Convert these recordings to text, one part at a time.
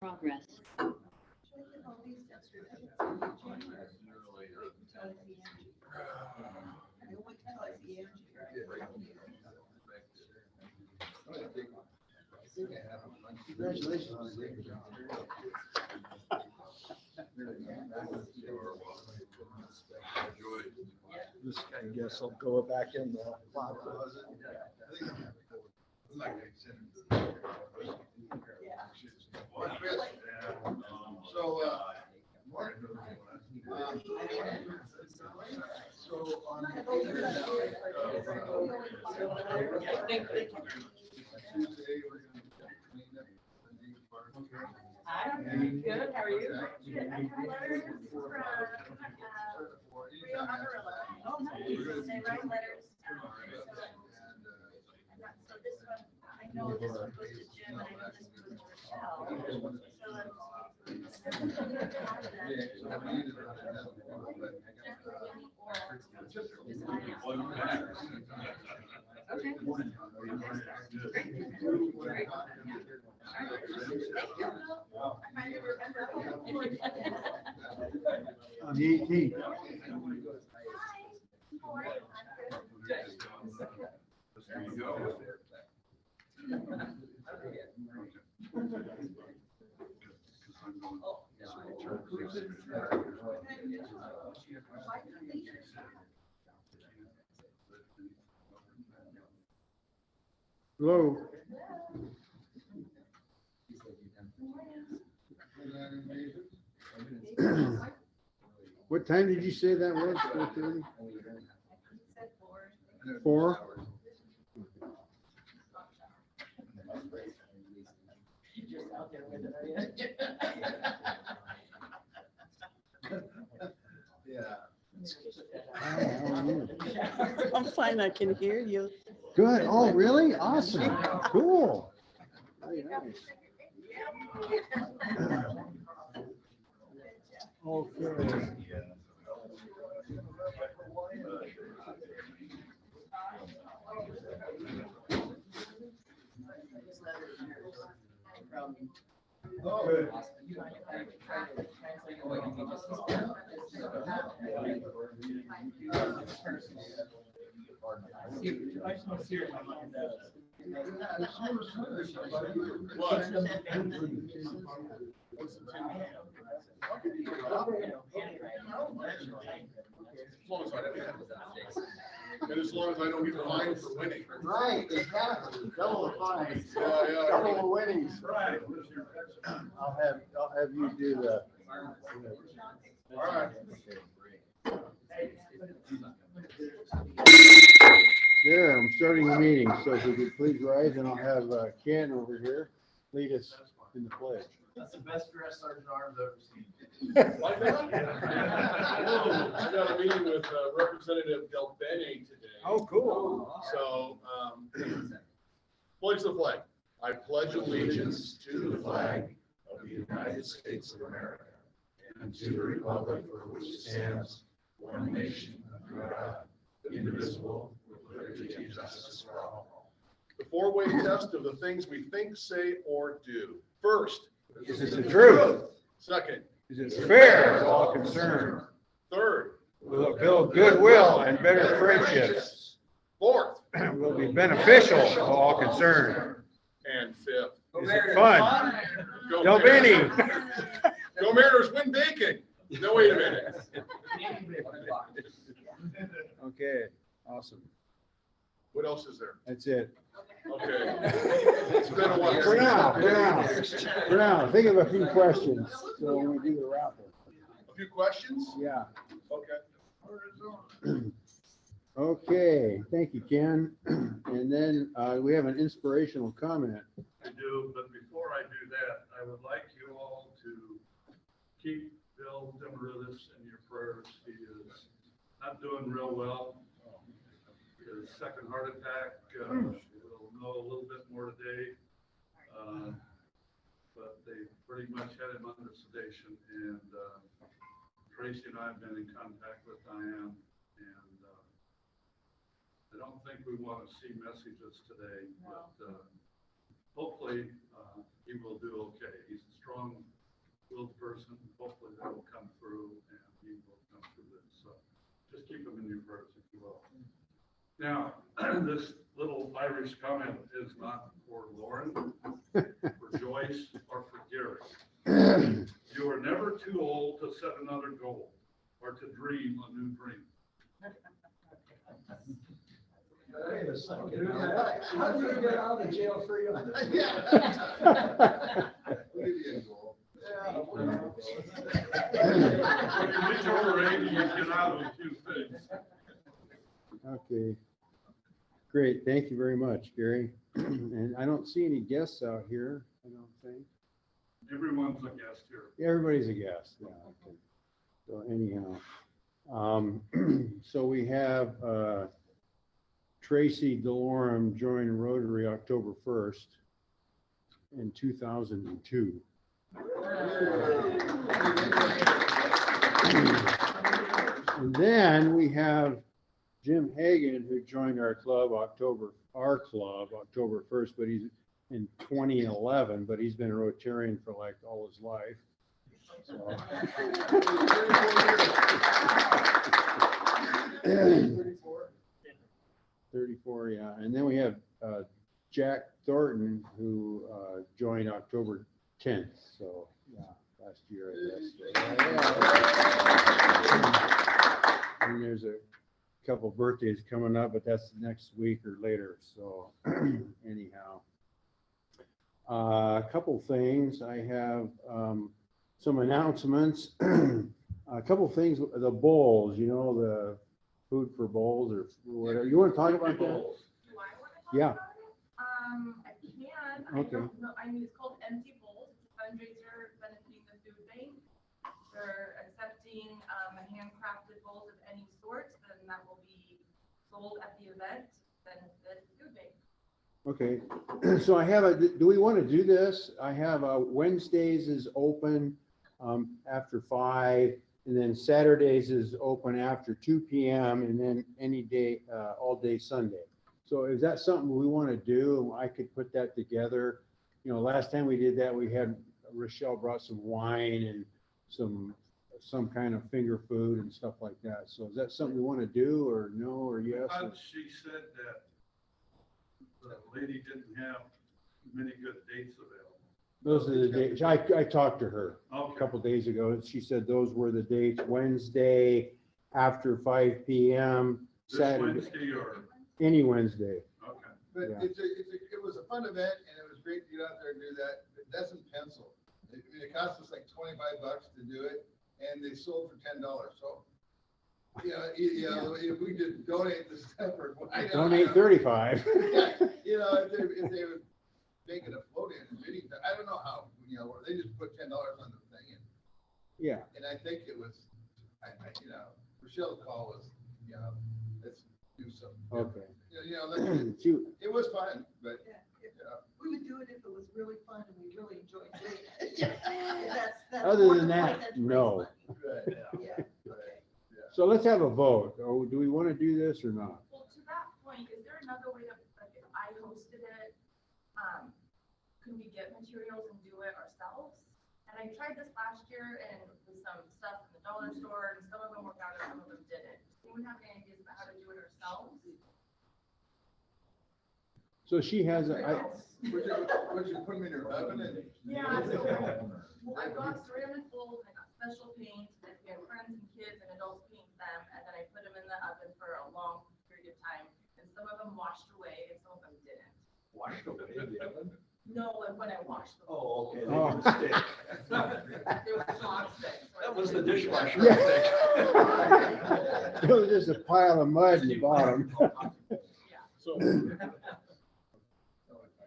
Progress. Congratulations. This guy, I guess, will go back in the closet. So, Good, how are you? Oh, nice. They write letters. So this one, I know this one goes to Jim, and I know this one goes to on the 18th. Hello. What time did you say that was? 4:30? 4? I'm fine, I can hear you. Good. Oh, really? Awesome. Cool. Very nice. Okay. Good. And as long as I don't get fined for winning. Right, exactly. Double the fines. Yeah. Double the winnings. Right. I'll have you do the. All right. There, I'm starting the meeting, so if we could please rise, and I'll have Ken over here lead us in the pledge. That's the best dressed Sergeant Arms I've ever seen. Like that? I got a meeting with Representative Del Bene today. Oh, cool. So, pledge the flag. I pledge allegiance to the flag of the United States of America and to the republic for which it stands, one nation, under God, indivisible, with liberty and justice for all. the four-way test of the things we think, say, or do. First, Is it the truth? second, Is it fair to all concerned? third, Will it build goodwill and better friendships? fourth, Will be beneficial to all concerned? and fifth. Is it fun? Go Del Mariners. Bene. Go Mariners, win bacon. No, wait a minute. Okay, awesome. What else is there? That's it. Okay. It's been a while. For now, think of a few questions. So when we do the raffle. A few questions? Yeah. Okay. Okay, thank you, Ken. And then we have an inspirational comment. I do, but before I do that, I would like you all to keep Bill Demaritis in your prayers. He is not doing real well. His second heart attack, we'll know a little bit more today. But they pretty much had him under sedation, and Tracy and I have been in contact with Diane, and I don't think we want to see messages today, but hopefully he will do okay. He's a strong Now, this little Irish comment is not for Lauren, for Joyce, or for Gary. You are never too old to set another goal or to dream a new dream. Wait a second. How do you get out of jail free on this? When you reach over 80, you get out of a few things. Okay. Great, thank you very much, Gary. And I don't see any guests out here, I don't think. Everyone's a guest here. Everybody's a guest, yeah, okay. So anyhow, so we have, Tracy DeLorme joined Rotary October 1st in 2002. And then we have Jim Hagan, who joined our club October 1st, but he's in 2011, but he's been a Rotarian for like all his life. So. 34, yeah. And then we have Jack Thornton, who joined October 10th. So, yeah, last year, I guess. And there's a couple birthdays coming up, but that's next week or later. So, anyhow, a couple things. I have some announcements. A couple things. The bowls, you know, the food for bowls or whatever. You want to talk about that? Do I want to talk Yeah. about it? I can. I Okay. don't know. I mean, it's called Empty Bowls. It's a fundraiser benefiting the food bank. They're accepting handcrafted bowls of any sort, then that will be sold at the event, benefit the food bank. Okay, so I have do we want to do this? I have Wednesdays is open after 5, and then Saturdays is open after 2 p.m. and then any day, all day Sunday. So is that something we want to do? I could put that together. You know, last time we did that, we had Rochelle brought some wine and some kind of finger food and stuff like that. So is that something we want to do, or no, or yes? Or? She said that the lady didn't have many good dates available. Those are the dates. I talked to her a Okay. couple days ago. She said those were the dates: Wednesday after 5 p.m., This Saturday, Wednesday or, any Wednesday. okay. But Yeah. it was a fun event, and it was great to get out there and do that. That's in pencil. I mean, it cost us like $25 to do it, and they sold for $10. So, if we could donate the stuff or Donate 35. Yeah, if they would make it a float-in bidding, I don't know how, or they just put $10 on the thing, Yeah. and I think it was, Rochelle's call was, let's do something. Okay. Let's- it was fun, but, We would do it if it was really fun and we really enjoyed doing it. That's Other more than the that, point, that's no. really fun. right, Yeah, okay. So let's have a vote. Or do we want to do this or not? Well, to that point, is there another way to, like, if I hosted it, could we get materials and do it ourselves? And I tried this last year and with some stuff in the dollar store, and some of them worked out and some of them didn't. Do we have any ideas about how to do it ourselves? So she has a, would you put them in your oven and? Yeah, so, well, I got ceramic bowls, and I got special paint, and we had friends and kids and adults paint them, and then I put them in the oven for a long period of time, and some of them washed away and some of them didn't. Washed away in the oven? No, like when I washed them. Oh, okay. Oh. They didn't stick. They were non-stick. so I That was the didn't- dishwasher, Yeah. I think. it was just a pile of mud in the bottom. So, I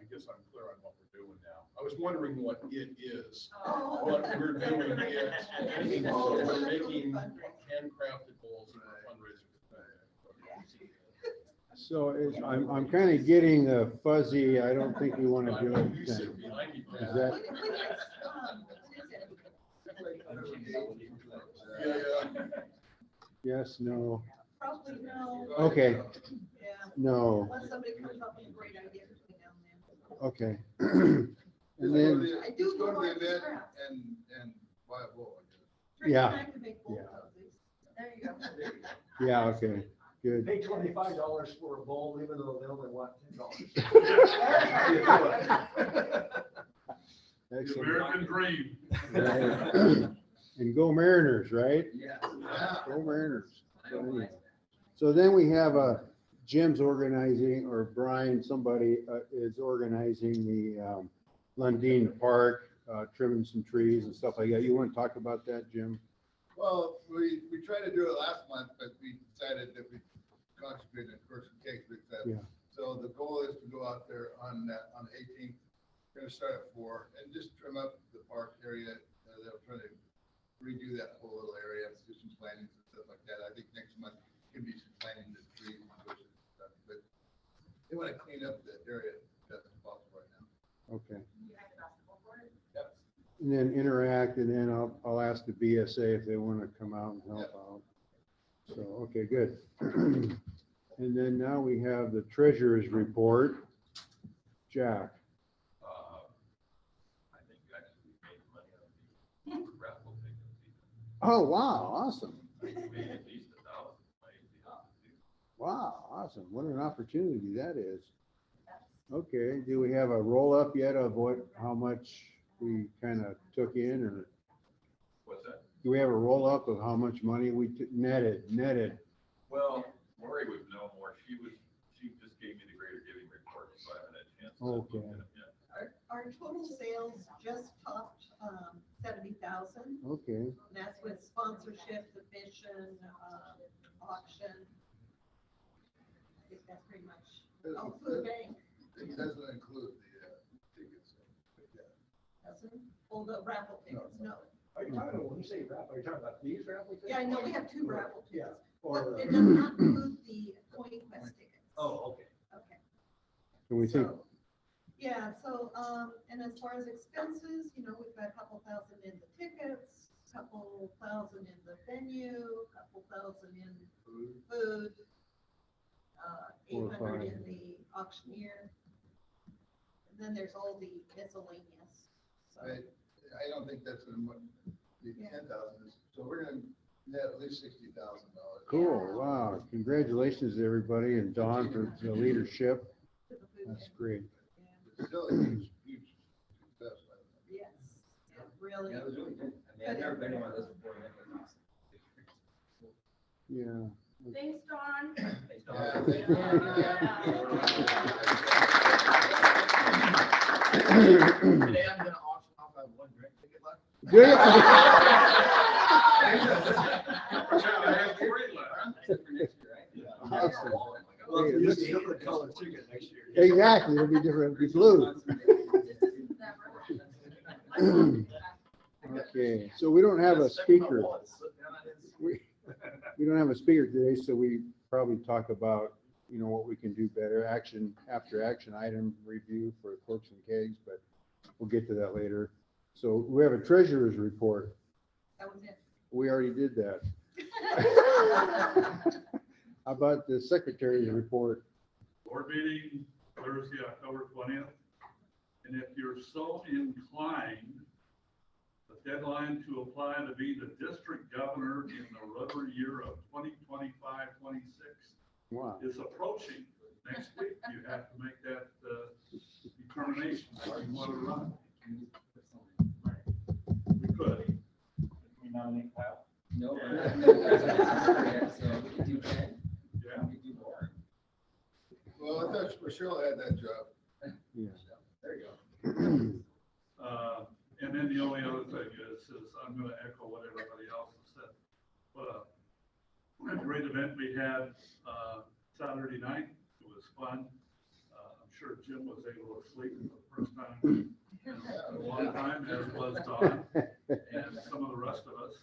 guess I'm clear on what we're doing now. I was wondering what it is. Oh. What we're doing is, so we're making handcrafted bowls for a fundraiser. So I'm kind of getting the fuzzy, I don't think we want to do You it. sit thing. behind me, Is Pat. that, What is it? Yeah. yes, no, Probably no, okay, yeah, no, unless somebody comes up with a great idea between now and then. okay. Just And go to then, the- I do just go to know the arts and event crafts. and buy a bowl. Tracy Yeah. and I can make both Yeah. of these. There you go. yeah, okay. good. Pay $25 for a bowl, even though they only want $10. The Excellent. American dream. Right. And go Mariners, right? Yeah. Go Mariners. So anyway. So then we have Jim's organizing, or Brian, somebody is organizing the Lundin Park, trimming some trees and stuff like that. You want to talk about that, Jim? Well, we tried to do it last month, but we decided that we concentrated on Corks and Cakes with that. Yeah. So the goal is to go out there on the 18th. Gonna start at 4 and just trim up the park area. They'll try to redo that whole little area, do some plantings and stuff like that. I think next month can be some planting the trees and bushes and stuff, but they want to clean up the area that's possible right now. Okay. You have the basketball court? Yep. And then interact, and then I'll ask the BSA if they want to come out and help out. So, okay, good. And then now we have the treasurer's report. Jack. I think you actually made money on the raffle tickets. Oh, wow, awesome. You made at least 1,000. Wow, awesome. What an opportunity that is. Okay, do we have a roll-up yet of how much we kind of took in, or What's that? do we have a roll-up of how much money we netted? Well, Lori would know more. She just gave me the greater giving report, so I haven't had a chance to look Okay. at it yet. Our total sales just topped 70,000. Okay, And that's with sponsorship, the mission, auction. I think that's pretty much, oh, food bank, It doesn't include the tickets. Yeah. doesn't, all the raffle tickets, no. Are you talking, when you say raffle, are you talking about these raffle tickets? Yeah, I know we have 2 raffle Yeah. tickets, but Or, it does not include the Point Quest tickets. oh, okay. Okay. can we think, So, yeah, so, and as far as expenses, you know, we've got a couple thousand in the tickets, couple thousand in the venue, couple thousand in food, 4 or 800 in 5. the auctioneer. And then there's all the miscellaneous, so. I don't think that's gonna be Yeah. 10,000, so we're gonna net at least $60,000. cool, wow, congratulations to everybody and Don for the leadership. To the food That's bank, great. yeah. It's still a huge, huge success. Yes, it really. Yeah, it was really good. I mean, I've never been to one of those before, and it was awesome. Yeah, Thanks, Dawn. Thanks, Dawn. Yeah, thank you. Today I'm gonna auction off, I have 1 drink ticket left. good. I have 3 left. For next year, right? Yeah. Awesome. Well, if you use a different color ticket next year. Exactly, it'll be different, it'll be blue. Okay, so we don't have a speaker. We don't have a speaker today, so we probably talk about, you know, what we can do better, after action item review for Corks and Kegs, but we'll get to that later. So we have a treasurer's report. That was it. We already did that. How about the secretary's report? Board meeting Thursday, October 20th. And if you're so inclined, the deadline to apply to be the district governor in the rubber year of 2025-26 Wow. is approaching. Next week, you have to make that determination whether you want to run. We could. We nominate Kyle? No. Yeah. So we can do 10, Yeah. we can do more. Well, I thought Rochelle had that job. Yeah. There you go. And then the only other thing is I'm going to echo what everybody else has said. What a great event we had Saturday night. It was fun. I'm sure Jim was able to sleep for the first time in a long time, as was Don and some of the rest of us.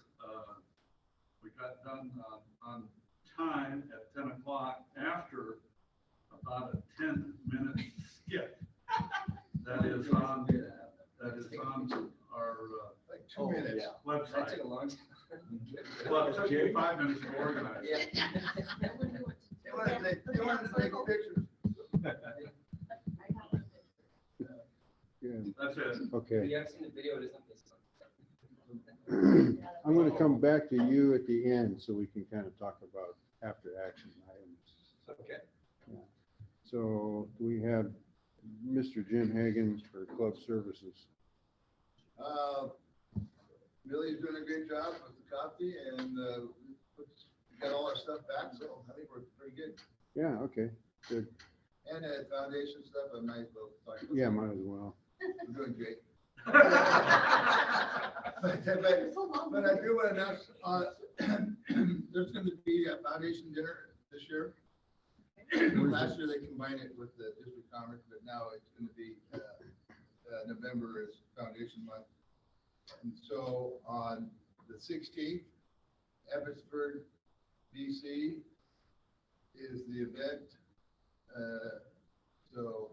We got done on time at 10 o'clock after about a 10-minute skip. That is on our Like 2 minutes. That website. took a long time. Well, it took you 5 minutes to organize. Yeah. They wanted to take pictures. Yeah, That's it. If okay. you haven't seen the video, it is something. I'm gonna come back to you at the end so we can kind of talk about after action items. Okay. So we have Mr. Jim Hagan for club services. Millie's doing a great job with the coffee and, we got all our stuff back, so I think we're pretty good. Yeah, okay, good. And the foundation stuff, I might as well talk about. Yeah, might as well. We're doing great. But I do want to announce, there's going to be a foundation dinner this year. Last year they combined it with the district conference, but now it's going to be, November is foundation month. And so on the 16th, Abbotsford, BC is the event. So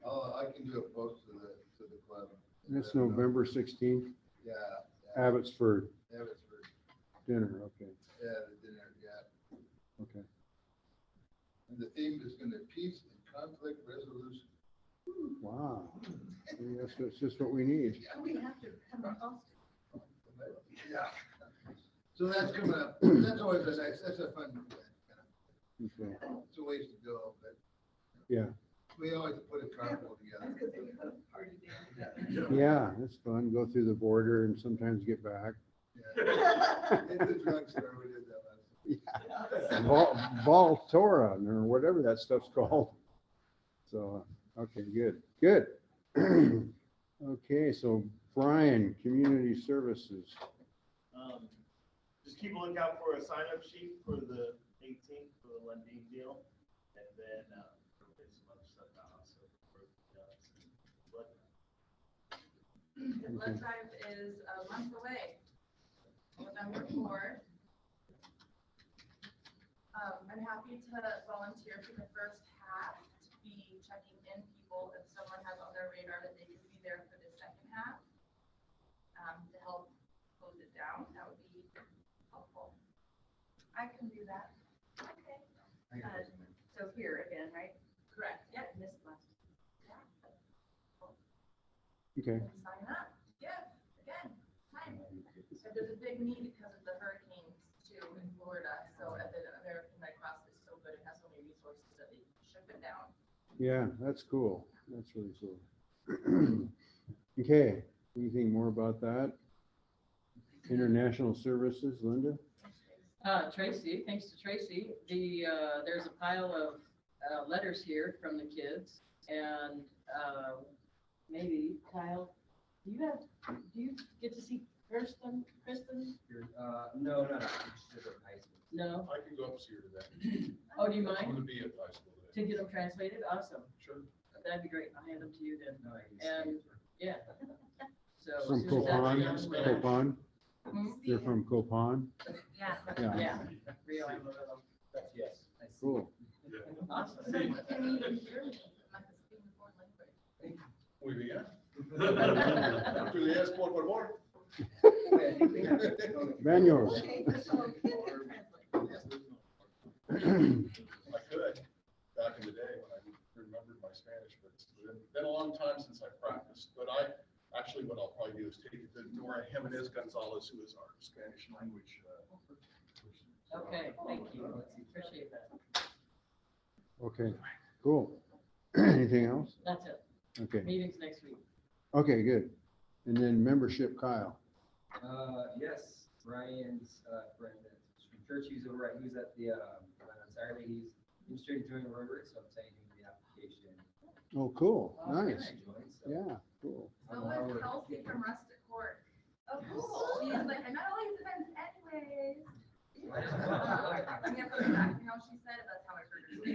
I can do a post to the club. That's November 16th, Yeah. Abbotsford Abbotsford, dinner, okay, yeah, the dinner, yeah. okay. And the theme is going to peace and conflict resolution. Wow, that's just what we need. We have to have a costume. Yeah. So that's coming up. That's always a nice, that's a fun event. Okay, It's a ways to go, but yeah, we always put a carnival That's together. because they have a party down. yeah, it's fun, go through the border and sometimes get back. Yeah. In the drugstore, we did that last. Voltora, or whatever that stuff's called. So, okay, good. Okay, so Brian, Community Services. Just keep a lookout for a sign-up sheet for the 18th for the lending deal, and then there's some other stuff out also for blood. The blood drive is a month away, November 4th. I'm happy to volunteer for the first half to be checking in people if someone has on their radar that they could be there for the second half to help close it down. That would be helpful. I can do that. Okay. So here again, right? Correct. Yeah. Missed last. Yeah. Okay, And sign up. Yeah. Again, time. So there's a big need because of the hurricanes too in Florida. So the American Red Cross is so good. It has so many resources that they ship it down. yeah, that's cool. That's really cool. Okay, anything more about that? International Services, Linda? Tracy, thanks to Tracy, there's a pile of letters here from the kids, and maybe Kyle, do you get to see Kristen? No, not just at high school. No? I can go up see her today. Oh, do you I'm mind gonna be at high school to today. get them translated? Awesome. Sure. That'd be great. I'll hand them to you then. No, I can And, yeah. So. as From soon as that's Copan, done- Copan? Hmm? You're from Copan? Yeah. Yeah. Yeah. Rio Amarillo. Yes. Cool. Awesome. So you can even hear me. I'm like speaking foreign language. Muy bien. ¿Tú lees por favor? Banos. Okay, so Ken can translate. I could, back in the day when I remembered my Spanish, but it's been a long time since I practiced. But actually what I'll probably do is take it to Nora Jimenez Gonzalez, who is our Spanish language. Okay, thank you. Appreciate that. Okay, cool. Anything else? That's it. Okay, Meetings next week. okay, good. And then membership, Kyle. Yes, Ryan's friend from church, he was at the, on Saturday, he's started doing Rotary, so I'm sending him the application. Oh, cool, Oh, nice. to join, so. Yeah, cool. So was Kelsey from Rustic Court. Oh, cool. She's like, I'm not always events anyways. I can't put it back how she said it, that's how I heard her say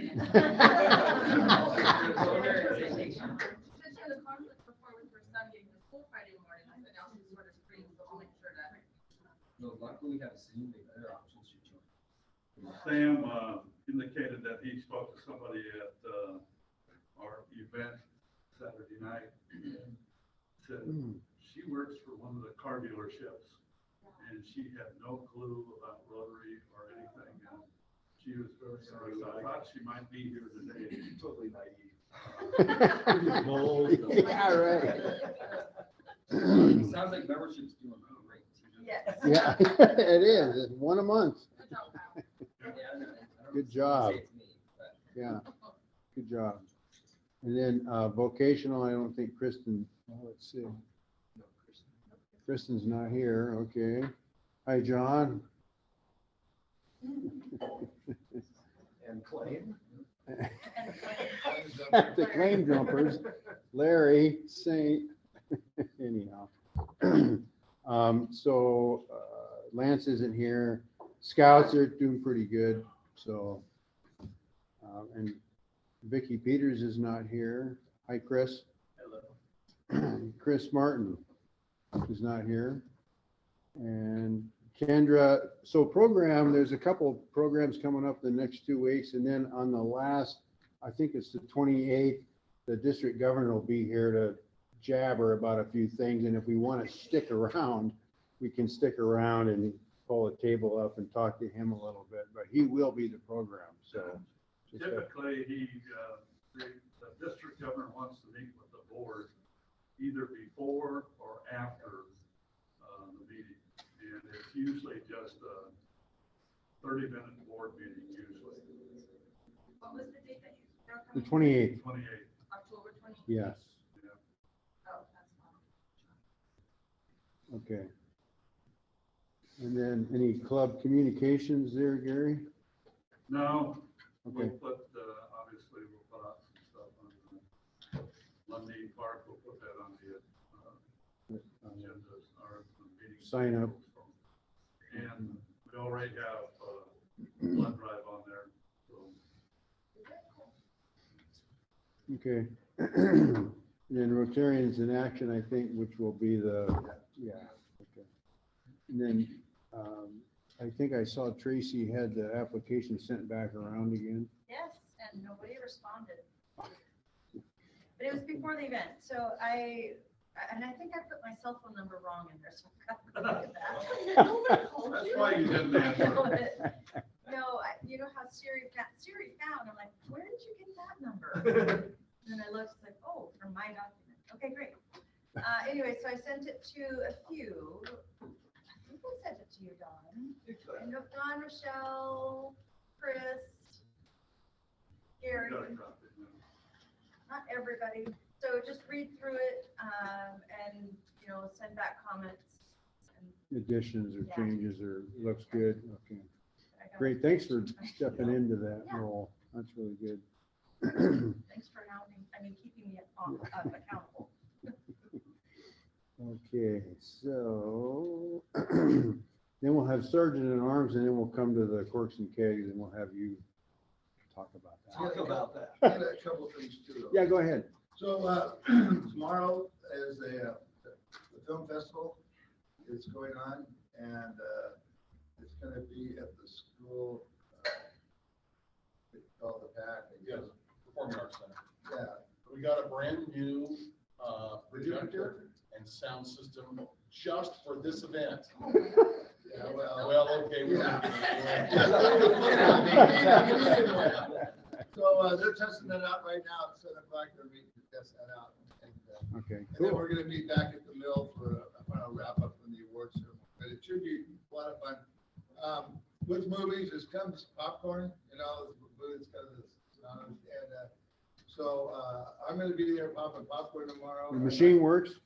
it. She said she had a conflict before with her son getting to school Friday morning, and now she's sort of free, so I'll make sure that. No, luckily we have Zoom, the other options to join. Sam indicated that he spoke to somebody at our event Saturday night. Said Hmm. she works for one of the car dealerships and she had no clue about Rotary or anything. And she was very sorry. I thought she might be here today. Totally naive. Yeah, right. Sounds like membership's doing great. Yes. Yeah, it is. It's one a month. Good job, Kyle. Good job. Say it's me, but Yeah, good job. And then vocational, I don't think Kristen, well, let's see. Kristen's not here, okay. Hi, John. And claim. The claim jumpers, Larry, Saint, anyhow. So Lance isn't here. Scouts are doing pretty good, so. And Vicky Peters is not here. Hi, Chris. Hello. Chris Martin is not here. And Kendra, so there's a couple programs coming up the next 2 weeks, and then on the last, I think it's the 28th, the district governor will be here to jabber about a few things, and if we want to stick around, we can stick around and pull a table up and talk to him a little bit, but he will be the program, so. just have- Typically, the district governor wants to meet with the board either before or after the meeting. And it's usually just a 30-minute board meeting usually, What was the date that you? The 28th, 28th. October 20th? yes, Oh, that's fine. okay. And then any club communications there, Gary? No, we'll Okay, put, obviously, we'll put out some stuff on Lundy Park, we'll put that on the agendas or the meeting. Sign up. And we already have blood drive on there, so. okay. And then Rotarians in Action, I think, which will be yeah, okay. And then, I think I saw Tracy had the application sent back around again. Yes, and nobody responded. But it was before the event, so I think I put my cell phone number wrong in there, so I've got to look at that. That's why you didn't answer. No, you know how Siri found, I'm like, where did you get that number? And then I looked, it's like, oh, from my document. Okay, great. Anyway, so I sent it to a few. I think I sent it to you, Dawn. And Dawn, Rochelle, Chris, Gary, not everybody. So just read through it, and, send back comments. And Additions or Yeah. changes or looks good, okay. I got- Great, thanks for stepping into that Yeah. role, that's really good. Thanks for keeping me accountable. Okay, so then we'll have Sergeant at Arms and then we'll come to the Corks and Kegs and we'll have you talk about that. Talk about that. I got a couple of things too. though. Yeah, go ahead. So, tomorrow is the film festival is going on, and, it's gonna be at the school, it's called the PAC. I Yes, guess. Performing Arts Center. Yeah. We got a brand new, Did you projector and sound system just for this event. Yeah, well. Well, okay. we- So, they're testing that out right now at 7:00, they're meeting to test that out. Okay, And then cool. we're gonna meet back at the mill for a final wrap up from the awards ceremony, but it should be a lot of fun. With movies, it comes popcorn, it's kind of the sound, and, so, I'm gonna be there popping popcorn tomorrow. The machine works?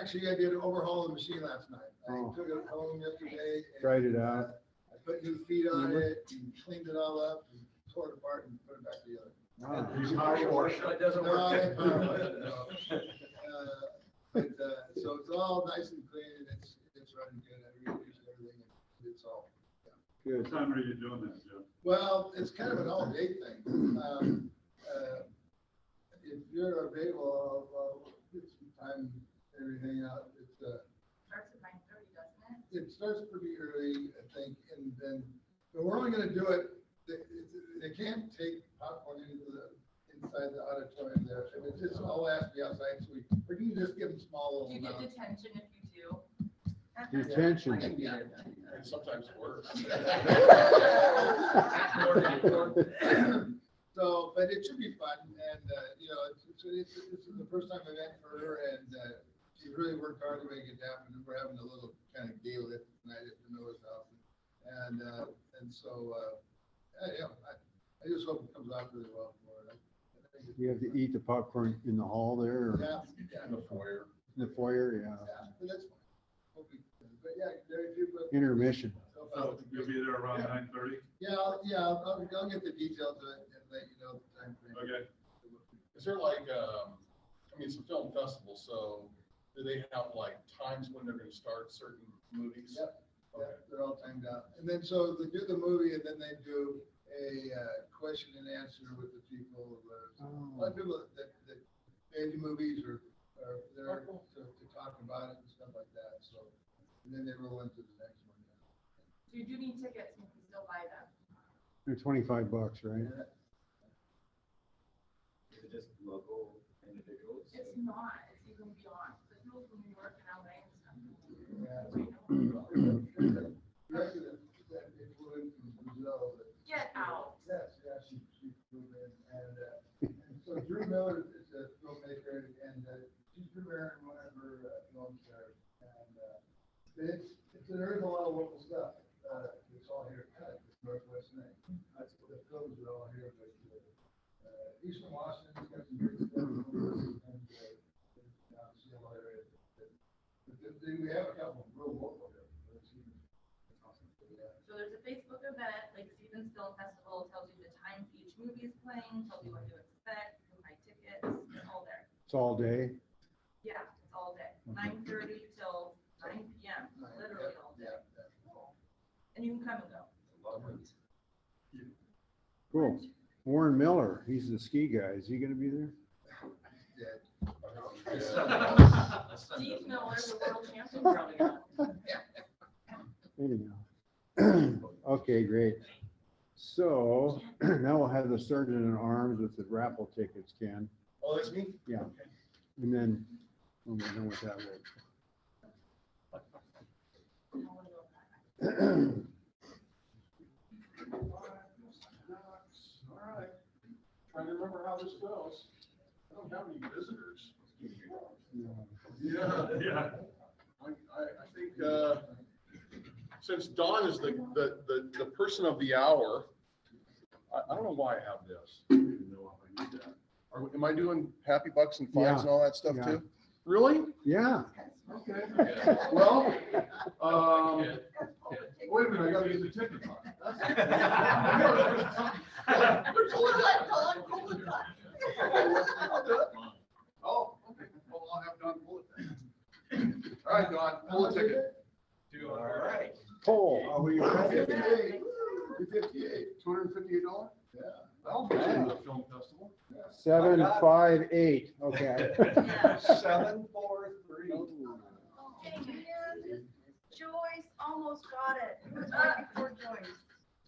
Actually, I did overhaul the machine last night. I Oh. took it home yesterday. and, Tried it out. I put new feet on Remember? it, and cleaned it all up, and tore it apart and put it back together. Wow. It doesn't No, I work. didn't power wash it, no. But, so it's all nice and clean, and it's running good, I reused everything, and it's all. Good. What time are you doing that, Jeff? Well, it's kind of an all day thing. If you're available, I'll get some time, everything out, Starts at 9:30, doesn't it? it starts pretty early, I think, and then, but we're only gonna do it, they can't take popcorn inside the auditorium there, and it's just all has to be outside, so we're gonna just give them small little Do you get amounts. detention if you do? Detention. And sometimes worse. So, but it should be fun, and, this is the first time event for her, and, she's really worked hard to make it happen, and we're having a little kind of gala tonight at the Miller's house. And so, I just hope it comes out really well for it. I think You have to eat the popcorn in the hall there or Yeah, In the foyer. in the foyer, yeah, yeah, but that's fine. Hope we- But yeah, very few, but. intermission. So you'll be there around 9:30? Yeah, I'll get the details of it and let you know the time frame. Okay. Is there like, I mean, it's a film festival, so do they have like times when they're gonna start certain movies? Yep, yeah, they're all timed out. And then, so they do the movie and then they do a question and answer with the people. A lot of people that do movies are there to talk about it and stuff like that, so. And then they roll into the next one. So you do need tickets, you can still buy them. They're $25, right? Yeah. Is it just local individuals? It's not, it's even beyond, the people from New York and LA and stuff. President that influenced from Brazil. Get out. Yes, yeah, she flew in, and so Drew Miller is a filmmaker, and she's premiering one of her films there, and there is a lot of local stuff. It's all here, it's Northwest Maine. The films are all here, but Eastern Washington's got some great stuff, and Seattle area. But we have a couple of real local here. So there's a Facebook event, Lake Stevens Film Festival, tells you the time each movie is playing, tells you what to expect, you can buy tickets, it's all there. It's all day. Yeah, it's all day, 9:30 till 9 PM, literally all day. And you can come and go. Cool. Warren Miller, he's the ski guy. Is he gonna be there? Steve Miller, the world champion, probably not. Anyhow. Okay, great. So now we'll have the Sergeant at Arms with the raffle tickets, Ken. Oh, that's me? Yeah. And then, we'll know what that was. All right. Trying to remember how this goes. I don't have any visitors. Yeah. Yeah. I think, since Dawn is the person of the hour, I don't know why I have this. I don't even know if I need that. Am I doing happy bucks and fives and all that stuff Yeah. too? Really? Yeah. Okay. Well, wait a minute, I gotta get the ticket. Oh, okay. Well, I'll have Don pull it then. All right, Don, pull the ticket. All right. Paul. Are we ready? $258. $258? Yeah. That'll be the film festival. 758, okay. 743. And Joyce almost got it. It was right before Joyce.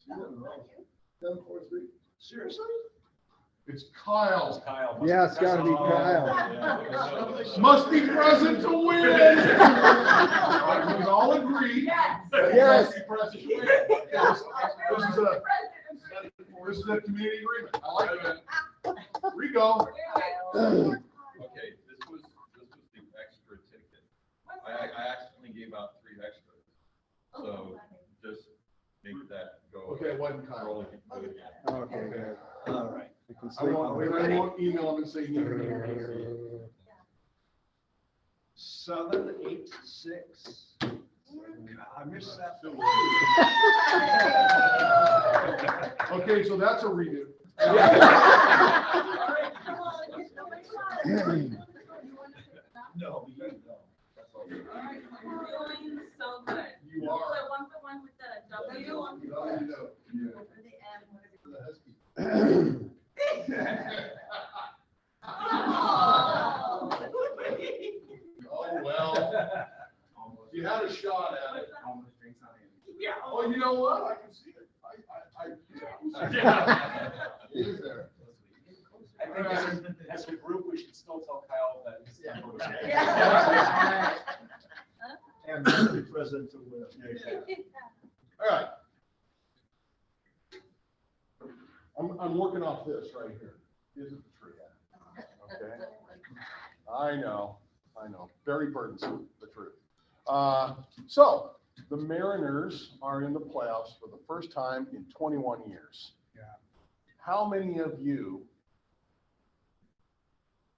743. Seriously? It's Kyle. Kyle. Yeah, it's gotta be Kyle. Must be present to win. All right, we all agree. Yes. Yes. Must be present to win. This is a community agreement. I like that. Rico. Okay, this was the extra ticket. I accidentally gave out 3 extras. So just make that go. Okay, it wasn't Kyle. Roll it. Okay, good. All right. I can I sleep. won't email him and say you need to. 786. I missed that. Okay, so that's a redo. No, you don't. That's all. Feeling so good. You are. So 1 for 1 with the W. You know, yeah. For the M, what is it? For the Husky. Oh, well, you had a shot at it. Yeah. Oh, you know what? I can see it. Yeah. He is there. I think as a group, we should still tell Kyle that. Yeah. And must be present to win. All right. I'm working off this right here. Isn't the tree? Okay. I know. Very burdensome, the truth. So the Mariners are in the playoffs for the first time in 21 years. how many of you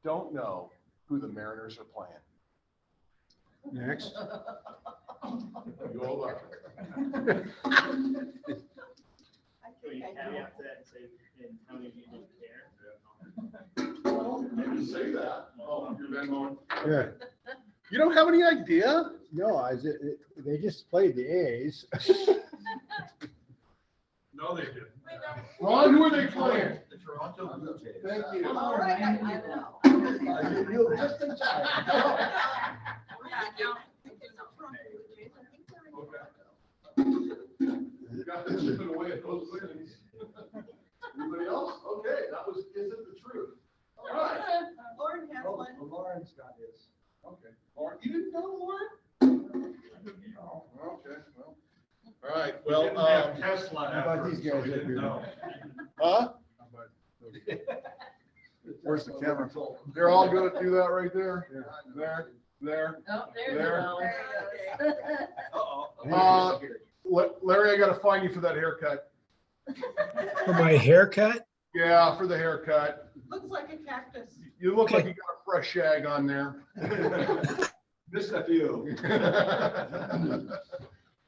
don't know who the Mariners are playing? Next. You all are. I So you think I caveat know. that and say, and how many of you didn't care? You can say that. Oh, you're Venmoing. Yeah. You don't have any idea? No, they just played the A's. No, they didn't. Ron, who are they playing? The Toronto Blue Jays. Thank you. All right, I know. You were just in time. You got to chip it away at those wins. Anybody else? Okay, that was, is it the truth? All right. Lauren has one. Lauren's got his. Okay. Lauren, you didn't know, Lauren? Okay, well. All right, We well, didn't have Tesla how about after, these so guys we up didn't here? know. huh? Where's the camera? They're all gonna do that right there? There, there. Oh, there's the There. dollar. Larry, I gotta fine you for that haircut. For my haircut? Yeah, for the haircut. Looks like a cactus. You look like Okay. you got a fresh shag on there. Missed a few.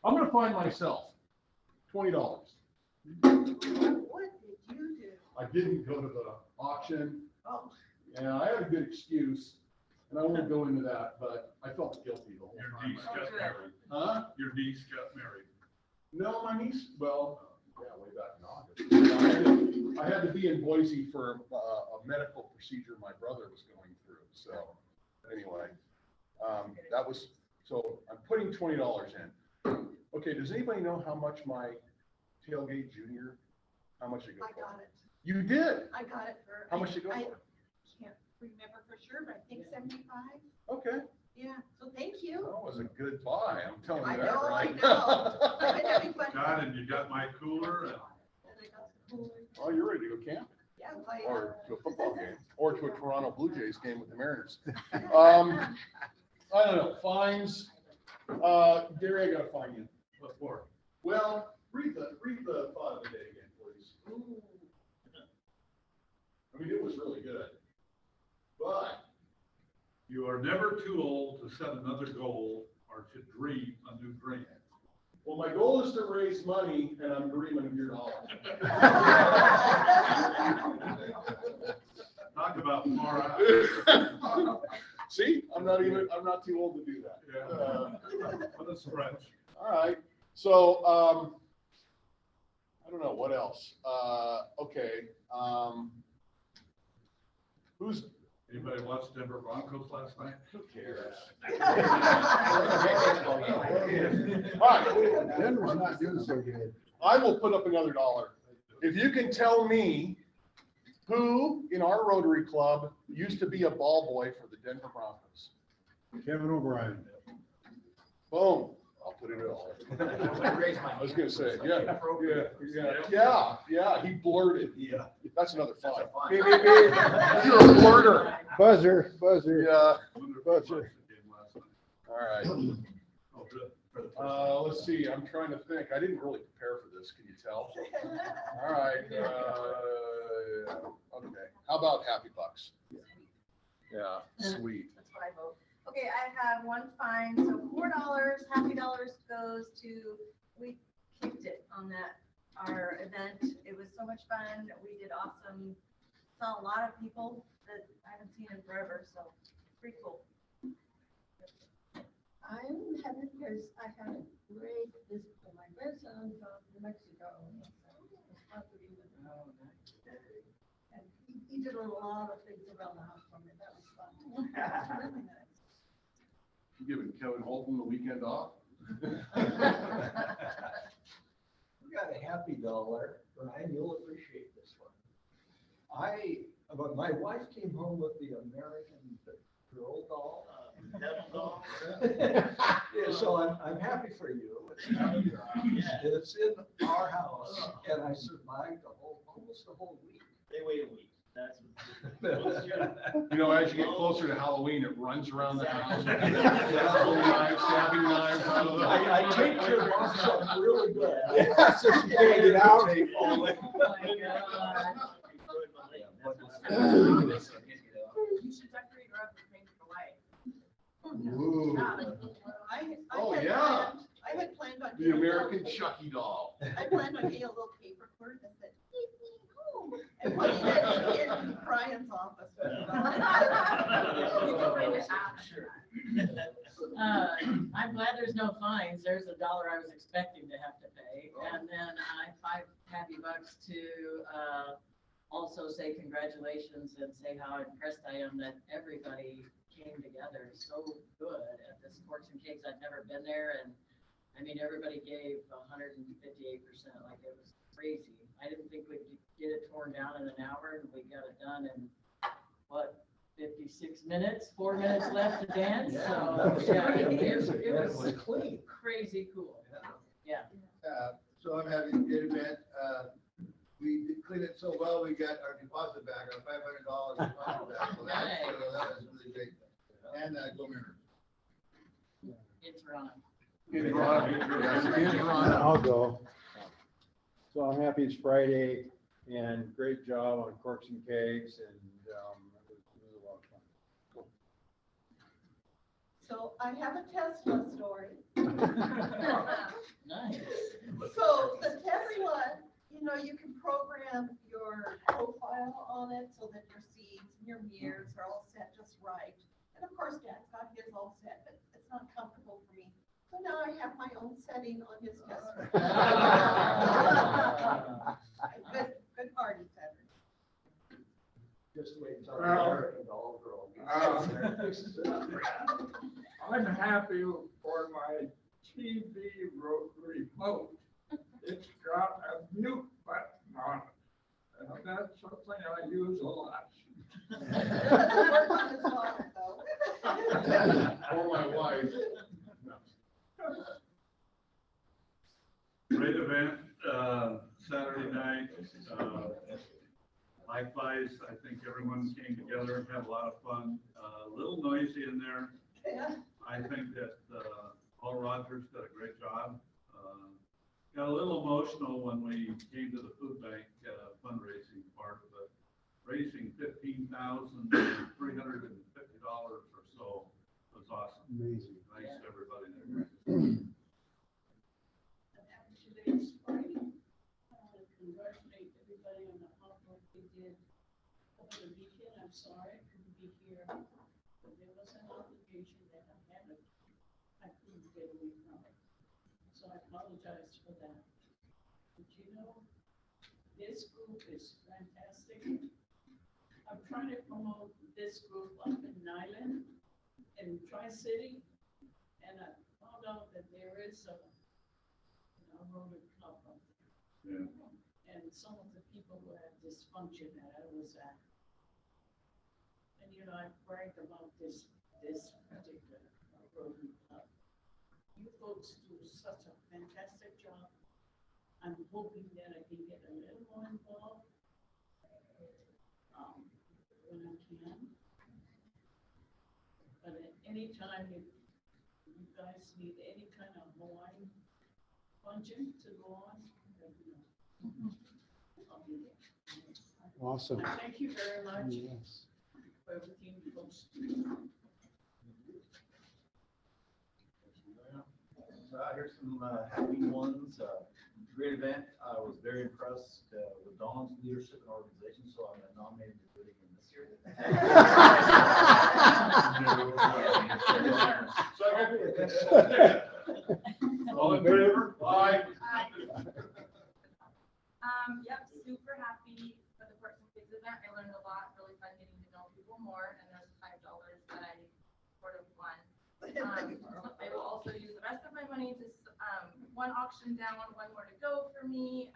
I'm gonna find myself $20. What did you do? I didn't go to the auction, Oh, and I had a good excuse, and I won't go into that, but I felt guilty the whole Your time. niece got married. Huh? Your niece got married. No, my niece, well, yeah, way back in August. I had to be in Boise for a medical procedure my brother was going through, so, anyway. That was, so I'm putting $20 in. Okay, does anybody know how much my tailgate junior, how much it go I for? got it. You did? I got it for. How much did it go I for? can't remember for sure, but I think 75. Okay, Yeah, so thank you. that was a good buy, I'm telling I you that, know, I right? know. I didn't have any questions. God, and you got my cooler and And I got the cooler. Oh, you're ready to go camping, Yes, I or to a football game, or to a Toronto Blue Jays game with the Mariners. I don't know, fines, Gary, I gotta find you. what for? Well, read the thought of the day again, please. I mean, it was really good. But, You are never too old to set another goal or to dream a new dream. well, my goal is to raise money, and I'm dreaming of your dollars. Talk about far out. See, I'm not too old to do that. Yeah. What a stretch. All right, so, I don't know, what else? Okay, Anybody watch Denver Broncos last night? who cares? All right, Denver's not doing so good. I will put up another $1. If you can tell me who in our Rotary Club used to be a ball boy for the Denver Broncos. Kevin O'Brien. Boom, I'll put it all. I was gonna say, yeah, he blurted. Yeah. That's another five. Beep, Beep, beep, beep. You're a blurter. Buzzer. Yeah, Wonder if Gotcha. they watched the game last night. all right. Oh, good. Let's see, I'm trying to think. I didn't really prepare for this, can you tell? All right, okay. How about Happy Bucks? Yeah, sweet. That's what I vote. Okay, I have one fine, so $4, $50 goes to, we kicked it on our event. It was so much fun. We did awesome. Saw a lot of people that I haven't seen in forever, so pretty cool. I'm happy because I had a great visit from my grandson from New Mexico. And he did a lot of things around the house for me. That was fun. Really nice. You giving Kevin Holton the weekend off? We got a happy $1, Brian, you'll appreciate this one. But my wife came home with the American Girl doll. Devil dog. Yeah, so I'm happy for you. It's in our house, and I survived almost the whole week. They wait a week. That's what's your- You know, as you get closer to Halloween, it runs around the house. Stabbing knives, stabbing knives out of the. I take care of myself really good. Yeah, so she can't get out. Oh my God. You should decorate your oven and make it white. Ooh. Oh, had yeah. planned- I had planned on. The getting a American little- Chucky doll. I planned on getting a little paper cord that said, "Take me home," and putting it in Brian's office. You can bring it after. I'm glad there's no fines. There's $1 I was expecting to have to pay. And then $5 to, also say congratulations and say how impressed I am that everybody came together so good at this Forks and Cakes. I've never been there, and I mean, everybody gave 158%, like it was crazy. I didn't think we'd get it torn down in an hour, and we got it done in, what, 56 minutes, 4 minutes left to dance, so, yeah, it was clean. crazy cool. Yeah. So I'm having a great event. We did clean it so well, we got our deposit back, our $500 deposit back. So that was really great. And go Mariners. In Toronto. In Toronto. I'll go. So I'm happy it's Friday and great job on Corks and Cakes and it was a lot of fun. So I have a Tesla story. Nice. So the Tesla, you can program your profile on it so that your seats and your mirrors are all set just right. And of course, Dad's got his all set, but it's not comfortable for me. So now I have my own setting on his Tesla. Good party, Saturday. Just wait until the American doll girl. I'm happy for my TV remote. It's got a mute button on it. And that's something I use a lot. It doesn't work on his daughter, though. Or my wife. Great event, Saturday night. Likewise, I think everyone came together, had a lot of fun, a little noisy in there. Yeah. I think that Paul Rogers did a great job. Got a little emotional when we came to the food bank fundraising part of it, raising $15,350 or so was awesome. Amazing. Thanks to everybody there. Today's Friday. I want to congratulate everybody on the hard work they did over the weekend. I'm sorry I couldn't be here, but there was an obligation that I had. I couldn't get away from it. So I apologize for that. But this group is fantastic. I'm trying to promote this group up in Nyland, in Tri-City, and I found out that there is a Rotary Club up there. Yeah. And some of the people who had dysfunction that I was at. And I bragged about this particular Rotary Club. You folks do such a fantastic job. I'm hoping that I can get a little more involved when I can. But at any time, if you guys need any kind of Hawaiian function to go on, let me know. I'll be there. Awesome. Thank you very much Yes. for everything you folks do. Here's some happy ones. Great event. I was very impressed with Dawn's leadership and organization, so I'm going to nominate him to do it again this year. All in favor? Aye. Yep, super happy for the Forks and Cakes event. I learned a lot, really fun getting to know people more, and there's $5 that I sort of won. I will also use the rest of my money to, one auction down, one more to go for me.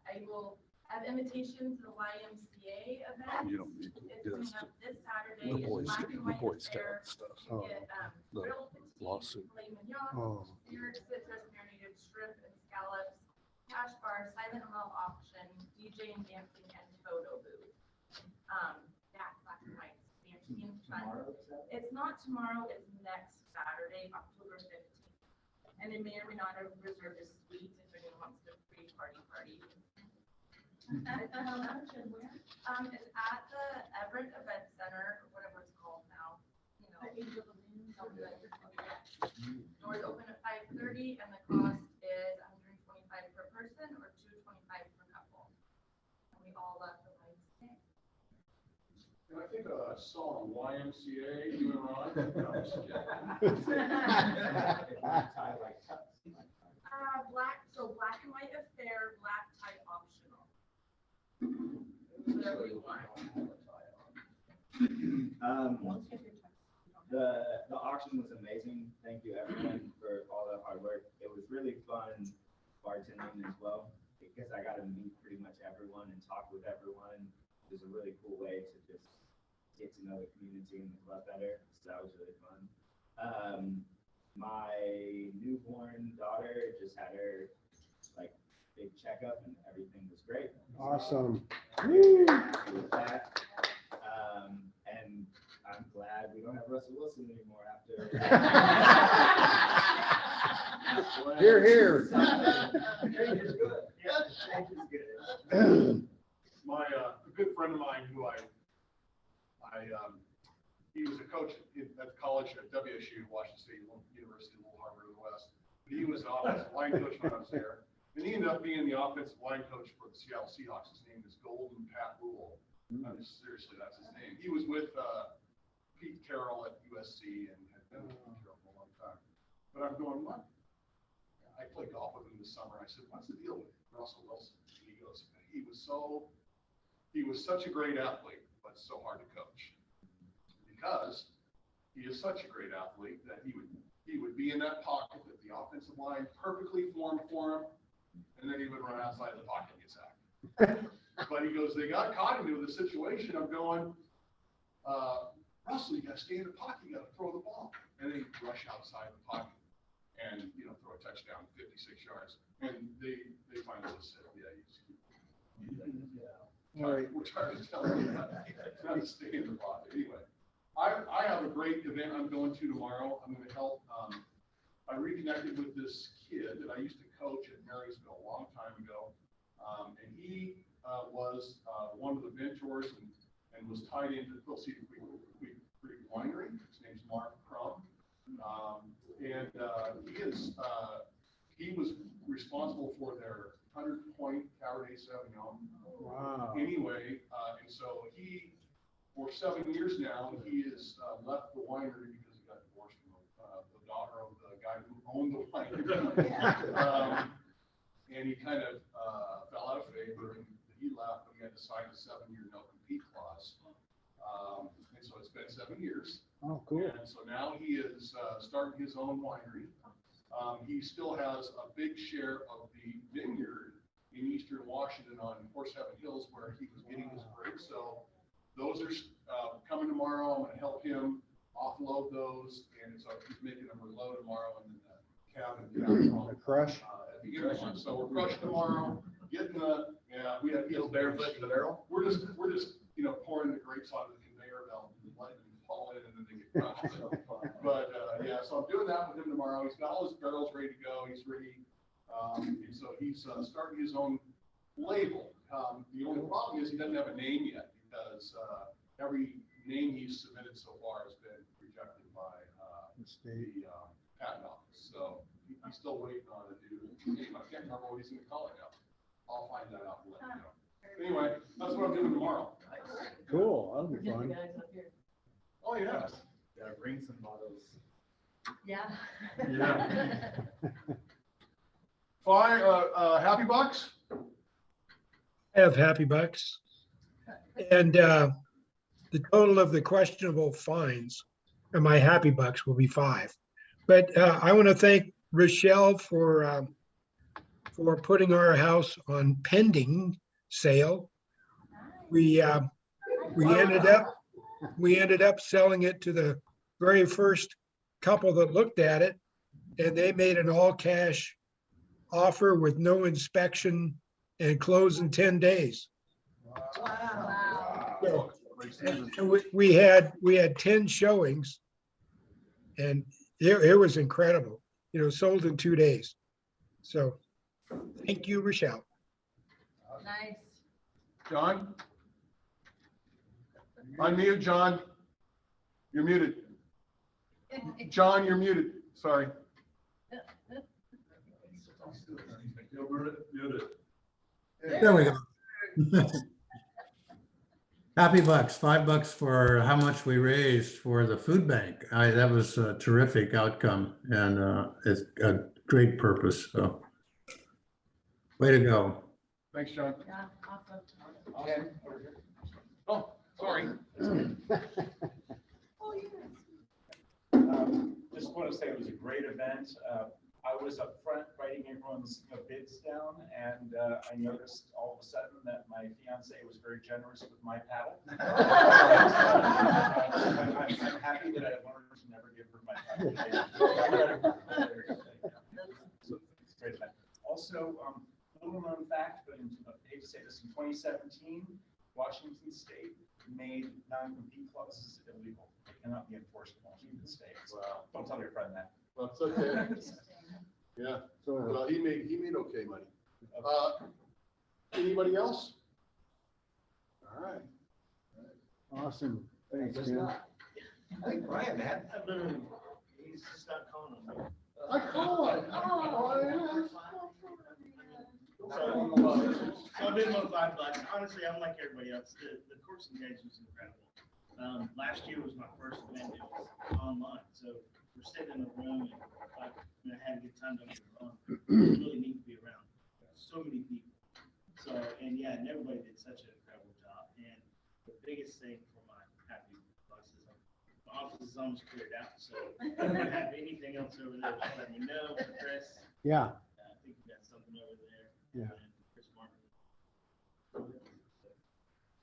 I will have invitations to the YMCA event. You don't need to It's do coming this. up this Saturday. The It's Boy Black Scout- and the white Boy affair. Scout stuff. You get, The grilled poutine, lawsuit. filet mignon, Oh. seared citrus marinated shrimp and scallops, cash bar, silent love auction, DJ and dancing, and photo booth. Yeah, black and white, fancy and fun. It's not tomorrow, it's next Saturday, October 15th. And it may or may not have reserved a suite if anyone wants to pre-party. It's at the Everett Event Center, or whatever it's called now, you know. something like that. Doors open at 5:30 and the cost is $125 per person or $225 per couple. And we all left the lights stay. And I think I saw on YMCA, you and Ron. No, I'm just kidding. Black, so black and white affair, black tie optional. Whatever you want. The auction was amazing. Thank you everyone for all the hard work. It was really fun bartending as well because I got to meet pretty much everyone and talk with everyone. It was a really cool way to just get to know the community and the club better. So that was really fun. My newborn daughter just had her like big checkup and everything was great. Awesome. With that. And I'm glad we don't have Russell Wilson anymore after. Hear, hear. Change is good. Yeah, change is good. My, a good friend of mine who he was a coach at college at WSU, Washington State University, Little Harbor to the West. He was an offensive line coach when I was there. And he ended up being the offensive line coach for the Seattle Seahawks. His name is Golden Pat Rule. Seriously, that's his name. He was with Pete Carroll at USC and had been with Pete Carroll for a long time. But I'm going, what? I played golf with him this summer. I said, what's the deal with Russell Wilson? And he goes, he was such a great athlete, but so hard to coach. Because he is such a great athlete that he would be in that pocket that the offensive line perfectly formed for him, and then he would run outside the pocket and get sacked. But he goes, they got caught into the situation of going, Russell, you got to stay in the pocket, you got to throw the ball. And then he'd rush outside the pocket and, throw a touchdown 56 yards. And they finally just said, yeah, All right. we're trying to tell him not to stay in the pocket. Anyway, I have a great event I'm going to tomorrow. I'm going to help. I reconnected with this kid that I used to coach at Marysville a long time ago. And he was one of the mentors and was tied into the Cedar Creek Winery. His name's Mark Crum. He was responsible for their 100-point Cabernet Sauvignon. Wow. Anyway, and so for 7 years now, he has left the winery because he got divorced from the daughter of the guy who owned the winery. And he kind of fell out of favor, and he left, but he had to sign a 7-year no-compete clause. And so it's been 7 years. Oh, cool. And so now he is starting his own winery. He still has a big share of the vineyard in eastern Washington on Horse Heaven Hills where he was getting his grapes. So those are coming tomorrow. I'm going to help him offload those. And so he's making a Merlot tomorrow and then the cabin. A crush. So we're crushing tomorrow, getting we have Still barefoot in the barrel? We're just pouring the grapes onto the conveyor belt and letting them fall in and then they get crushed. But so I'm doing that with him tomorrow. He's got all his barrels ready to go. He's ready. And so he's starting his own label. The only problem is he doesn't have a name yet because every name he's submitted so far has been rejected by the patent office. So he's still waiting on a new name. I can't remember what he's going to call it now. I'll find that out and let you know. Anyway, that's what I'm doing tomorrow. Cool. That'll be fun. Oh, yeah. Gotta bring some bottles. Yeah. Yeah. Happy Bucks? I have Happy Bucks. And the total of the questionable fines and my Happy Bucks will be 5. But I want to thank Rochelle for putting our house on pending sale. We ended up selling it to the very first couple that looked at it, and they made an all-cash offer with no inspection and close in 10 days. Wow. So, and we had 10 showings, and it was incredible. Sold in 2 days. So, thank you, Rochelle. Nice. John? Unmute, John. You're muted. John, you're muted. Sorry. You're muted. There we go. Happy bucks, $5 for how much we raised for the food bank. That was a terrific outcome and it's a great purpose. So way to go. Thanks, John. Yeah, awesome. Okay. Oh, sorry. Oh, yes. Just want to say it was a great event. I was up front writing everyone's bids down, and I noticed all of a sudden that my fiance was very generous with my paddle. I'm happy that I learned to never give her my paddle. So, it's a great event. Also, little known fact, but I hate to say this, in 2017, Washington State made non-compete clauses illegal. They cannot be enforced in Washington State. Wow. Don't tell your friend that. That's okay. Yeah, well, he made okay money. Anybody else? All right. Awesome. Thanks, Just Ken. not. I think Brian had. I've been, he's just not calling on me. I call it. So I've been on $5. Honestly, I'm like everybody else. The course engagement was incredible. Last year was my first event. It was online. So we're sitting in a room and I had a good time. Don't get me wrong. It's really neat to be around. So many people. So, and yeah, and everybody did such an incredible job. And the biggest thing for my happy bucks is my office is almost cleared out. So if you have anything else over there, just let me know. Chris, Yeah, I think we got something over there. Yeah. And Chris Martin.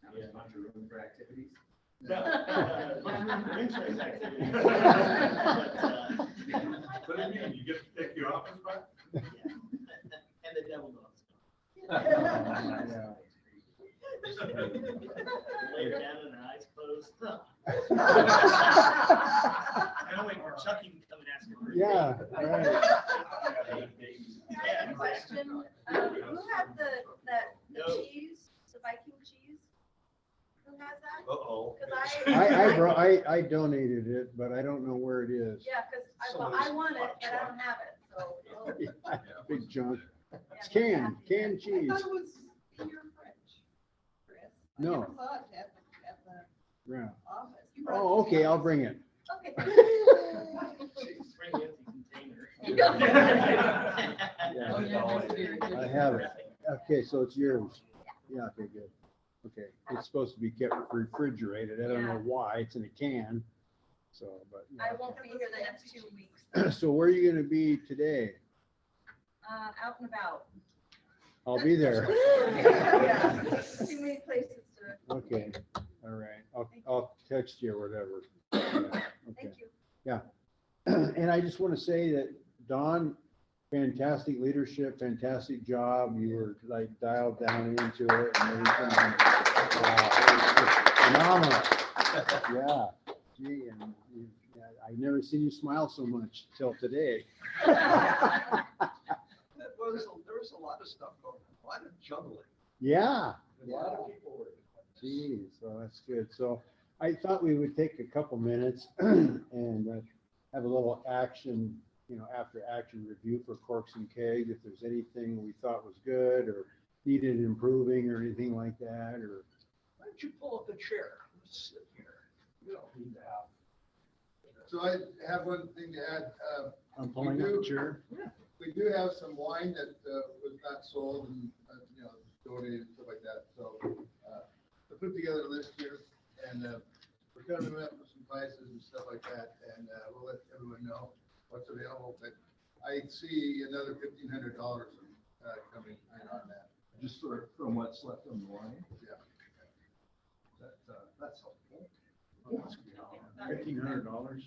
Now there's a bunch of room for activities. No, interest activity. What do you mean? You get to take your office back? Yeah. And the devil dogs. yeah. Lay down and their eyes closed. Now wait for Chucky to come and ask for. Yeah, right. Yeah. Question, who had the cheese, the Viking cheese? Who has that? Uh-oh. Cause I donated it, but I don't know where it is. yeah, cause I want it, but I don't have it, so. Yeah, big chunk. It's yeah, canned I cheese. thought it was in your fridge, Chris. I No. never saw it at the Yeah. office. You brought it Oh, to the okay, I'll office. bring it. Okay. Bring the empty container. Yeah. Oh, yeah, just here. I have it. Okay, so it's yours. Yeah, okay, good. Okay, it's supposed to be kept refrigerated. I don't know Yeah. why. It's in a can. So, but. I won't be here the next 2 weeks, So where are you gonna be today? out and about. I'll be there. Yeah, too many places to, Okay, all right. I'll text you or whatever. Yeah, thank okay. you. Yeah. And I just want to say that Dawn, fantastic leadership, fantastic job. You were like dialed down into it and everything. It was just phenomenal. Yeah. Gee, and yeah, I've never seen you smile so much till today. There was a lot of stuff going on, a lot of juggling. Yeah. A lot of people were. Geez, so that's good. So I thought we would take a couple minutes and have a little action, after action review for Corks and Kegs. If there's anything we thought was good or needed improving or anything like that, or. Why don't you pull up a chair? Let's sit here. You don't need to have. So I have one thing to add. I'm pulling up a chair. We do have some wine that was not sold and, donated, stuff like that. So I put together a list here and we're coming up with some prices and stuff like that. And we'll let everyone know what's available. But I see another $1,500 coming in on that. Just from what's left on the line. Yeah. That's helpful. $1,500.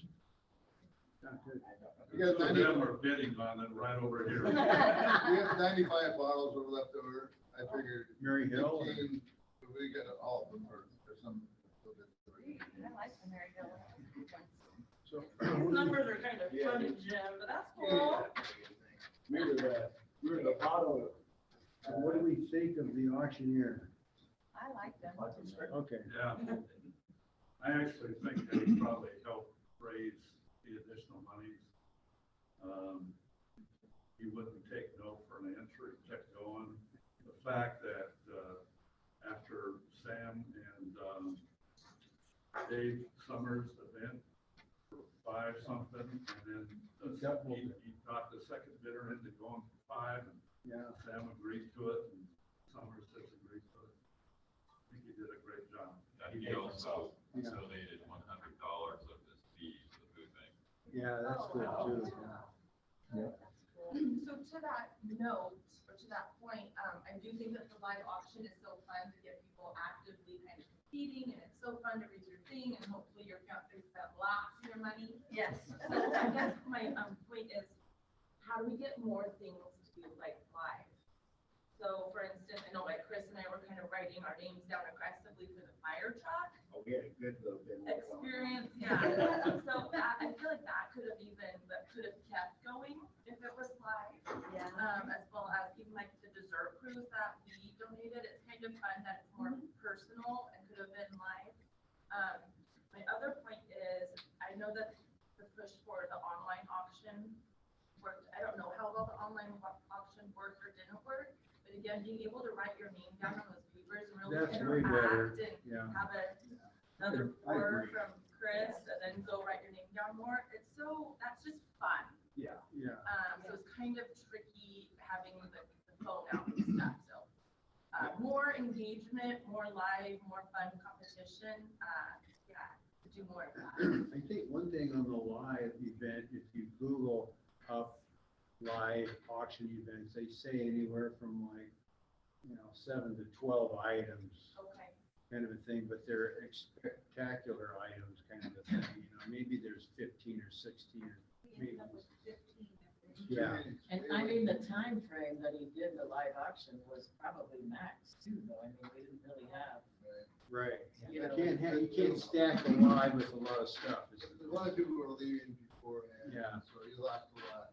We got Two of 90 them are bidding on it right over here. we have 95 bottles that were left over. I figured. Mary Hill. 15, we got all of them for some. I like the Mary Hill. So. These numbers are kind of funny, Jim, but that's cool. We're the bottom. What do we think of the auctioneer? I like them. Okay. Yeah. I actually think that would probably help raise the additional monies. You wouldn't take no for an answer, kept going. The fact that, after Sam and, Dave Summers event for 5 something, and then he got the second bidder into going for 5, and Yeah. Sam agreed to it, and Summers disagreed to it. I think he did a great job. He also donated $100 of his fee to the food bank. Yeah, that's good too. Yeah. So to that note, or to that point, I do think that the live auction is so fun to get people actively kind of competing, and it's so fun to raise your thing, and hopefully your fiance spent lots of your money. Yes. So I guess my point is, how do we get more things to be like live? So for instance, I know like Chris and I were kind of writing our names down aggressively for the fire truck Oh, we had a good little bit. experience, yeah. So I feel like that could have kept going if it was live. Yeah. As well as even like the dessert cruise that we donated, it's kind of fun that it's more personal and could have been live. My other point is, I know that the push for the online auction worked. I don't know how well the online auction worked or didn't work, but again, being able to write your name down on those papers and really That's way better. interact and Yeah. have another I pour agree. from Chris and then go write your name down more. That's just fun. Yeah. Yeah. So it's kind of tricky having the phone out and stuff, so. More engagement, more live, more fun competition, yeah, to do more of that. I think one thing on the live event, if you Google up live auction events, they say anywhere from like, 7 to 12 items. Okay. Kind of a thing, but they're spectacular items kind of a thing, maybe there's 15 or 16 or maybe. Yeah. And I mean, the time frame that he did the live auction was probably max too, though. I mean, we didn't really have. Right. You You can't stack a live with a lot of stuff. A lot of people were leaving beforehand. Yeah. So you lost a lot.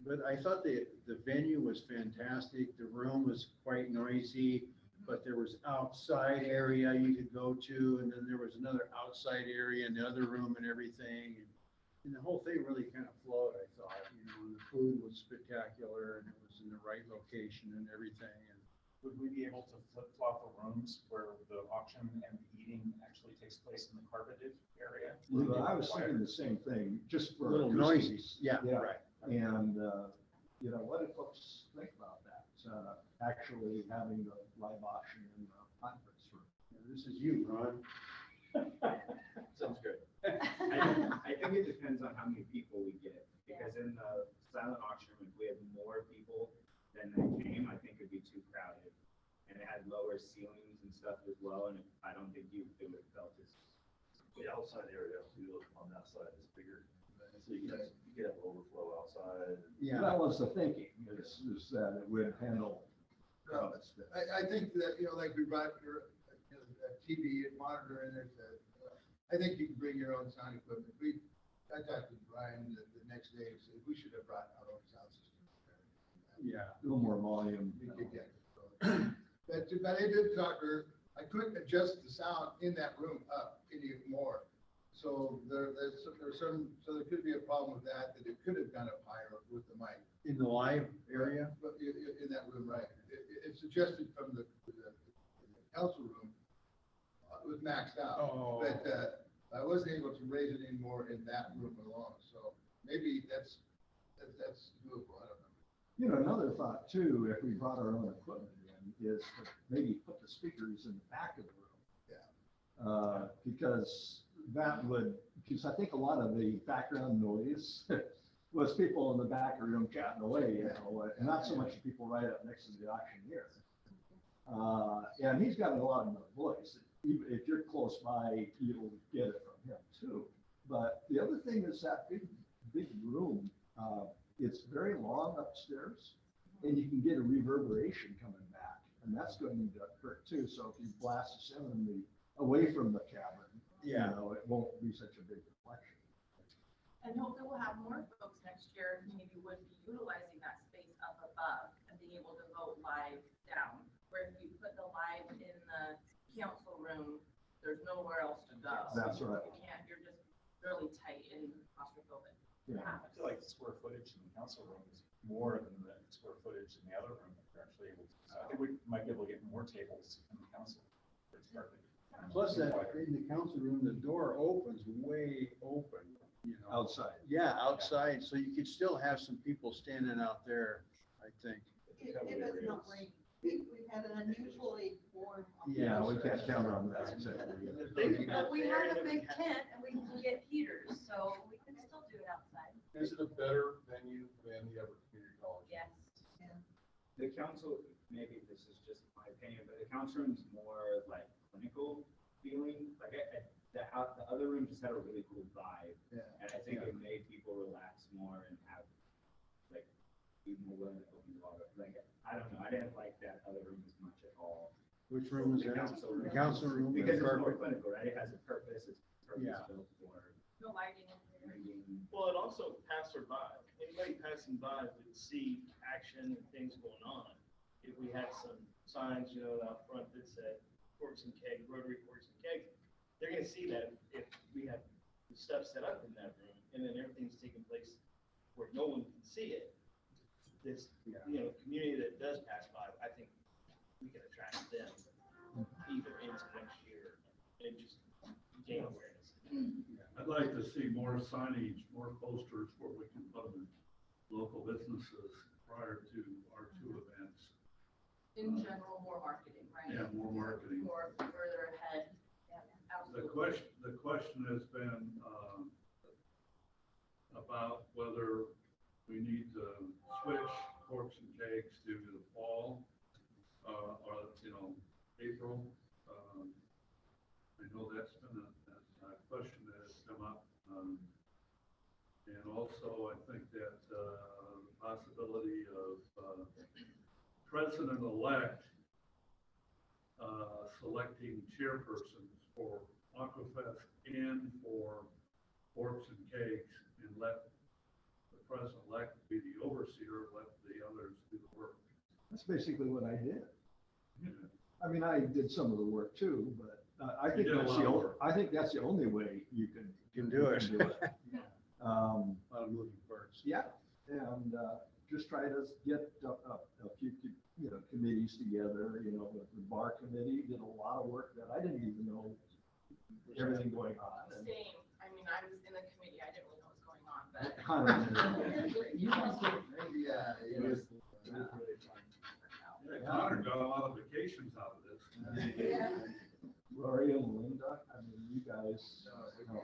But I thought the venue was fantastic. The room was quite noisy, but there was outside area you could go to, and then there was another outside area in the other room and everything. And the whole thing really kind of flowed, I thought, and the food was spectacular, and it was in the right location and everything. And Would we be able to flip-flop the rooms where the auction and the eating actually takes place in the carpeted area? Well, I was thinking the same thing, just for. A little acoustics. noisy. Yeah, right. And, what do folks think about that? Actually having the live auction in the conference room. This is you, Ron. Sounds good. I think it depends on how many people we get, because in the silent auction, if we had more people than that came, I think it'd be too crowded. And it had lower ceilings and stuff as well, and I don't think it would have felt as. The outside area too, on that side is bigger, so you could have overflow outside. Yeah. That was the thinking, is that it would handle. I think that, like we brought your TV and monitor in there, I think you can bring your own sound equipment. I talked to Brian the next day and said, we should have brought our own sound system. Yeah, a little more volume. We could get it. But I did talk to her, I couldn't adjust the sound in that room up any more. So there could be a problem with that it could have gone up higher with the mic. In the live area? But in that room, right. It suggested from the council room, it was maxed out. Oh. But I wasn't able to raise it anymore in that room alone, so maybe that's doable, I don't know. Another thought too, if we brought our own equipment in, is to maybe put the speakers in the back of the room. Yeah. Because I think a lot of the background noise was people in the back of the room chatting away, and not so much people right up next to the auctioneer. And he's got a lot of voice. If you're close by, you'll get it from him too. But the other thing is that big room, it's very long upstairs, and you can get a reverberation coming back, and that's going to hurt too. So if you blast the sound away from the cavern, it won't be such a big reflection. And hopefully we'll have more folks next year who maybe would be utilizing that space up above and being able to vote live down. Where if you council room, there's nowhere else to go. That's right. You can't, you're just really tight in claustrophobic. Yeah. I feel like the square footage in the council room is more than the square footage in the other room that we're actually able to. So I think we might be able to get more tables in the council. It's perfect. Plus that, in the council room, the door opens way open, you know. Outside. Yeah, outside, so you could still have some people standing out there, I think. It does not rain. We've had an unusually warm. Yeah, we can't count on that exactly. But we have a big tent and we can get heaters, so we can still do it outside. Is it a better venue than the other community college? Yes. The council, maybe this is just my opinion, but the council room's more like clinical feeling. Like the other room just had a really cool vibe. Yeah. And I think it made people relax more and have, like, be more willing to open the water. Like, I don't know, I didn't like that other room as much at all. Which room is The that? council room. The council room. Because is it's more perfect. clinical, right? It has a purpose, it's Yeah. purpose built for No lighting in there. bringing. Well, it also passerby. Anybody passing by would see action and things going on. If we had some signs, out front that said Forks and Keg, Rotary Forks and Keg, they're gonna see that if we have the stuff set up in that room and then everything's taking place where no one can see it. This, community that does pass by, I think we can attract them either into next year and just gain awareness. I'd like to see more signage, more posters where we can put them in local businesses prior to our two events. In general, more marketing, right? Yeah, more marketing. More further ahead. Yeah, The absolutely. question has been, about whether we need to switch Forks and Cakes to the fall, or, April. I know that's been a question that has come up. And also, I think that, the possibility of, President-elect, selecting chairpersons for Aquafest and for Forks and Cakes, and let the president-elect be the overseer, let the others do the work. That's basically what I did. Yeah. I mean, I did some of the work too, but I You think did a that's lot the of only, work. I think that's the only way you can. Do it. A lot of moving parts. Yeah, and just try to get a few, committees together, the bar committee did a lot of work that I didn't even know everything going on. And Same. I mean, I was in the committee. I didn't really know what was going on, but. You guys did great. Yeah, it is really fun. Yeah, Connor got a lot of vacations out of this. Lori and Linda, I mean, you guys,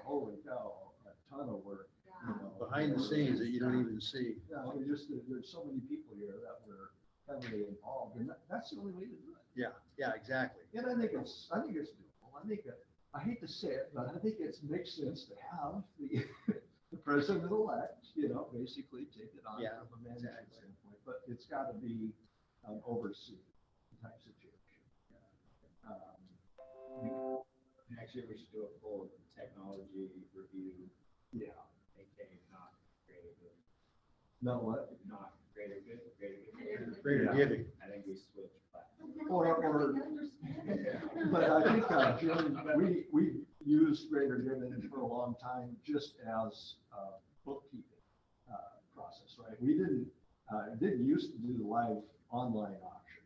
holy cow, a ton of work, Behind the scenes that you don't even see. Yeah, I mean, there's so many people here that were heavily involved, and that's the only way to do it. Yeah, exactly. And I think it's doable. I hate to say it, but I think it makes sense to have the president-elect, basically take it on Yeah, from a management standpoint, but it's got to be an oversee type situation. Next year, we should do a full technology review. Yeah. AK, not greater good. Not what? Not greater good, greater good. Greater giving. I think we switched back. But I think, Jim, we used Greater Given for a long time just as a bookkeeping process, right? We didn't used to do the live online auction,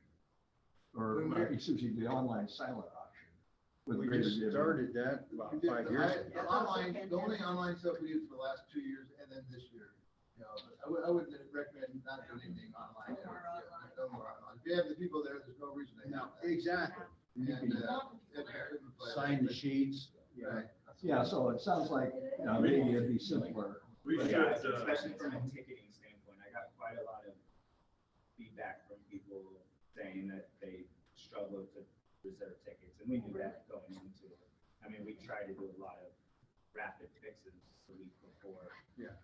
or excuse me, the online silent auction. with We Greater just Given. started that about 5 years ago. The only online stuff we used for the last 2 years and then this year. I wouldn't recommend not doing anything online. No more online. If you have the people there, there's no reason to have that. Exactly. And, Sign the sheets. Right. Yeah, so it sounds like, maybe it'd be simpler. We But should, yeah, especially from a ticketing standpoint, I got quite a lot of feedback from people saying that they struggle to reserve tickets, and we knew that going into it. I mean, we tried to do a lot of rapid fixes the week before. Yeah.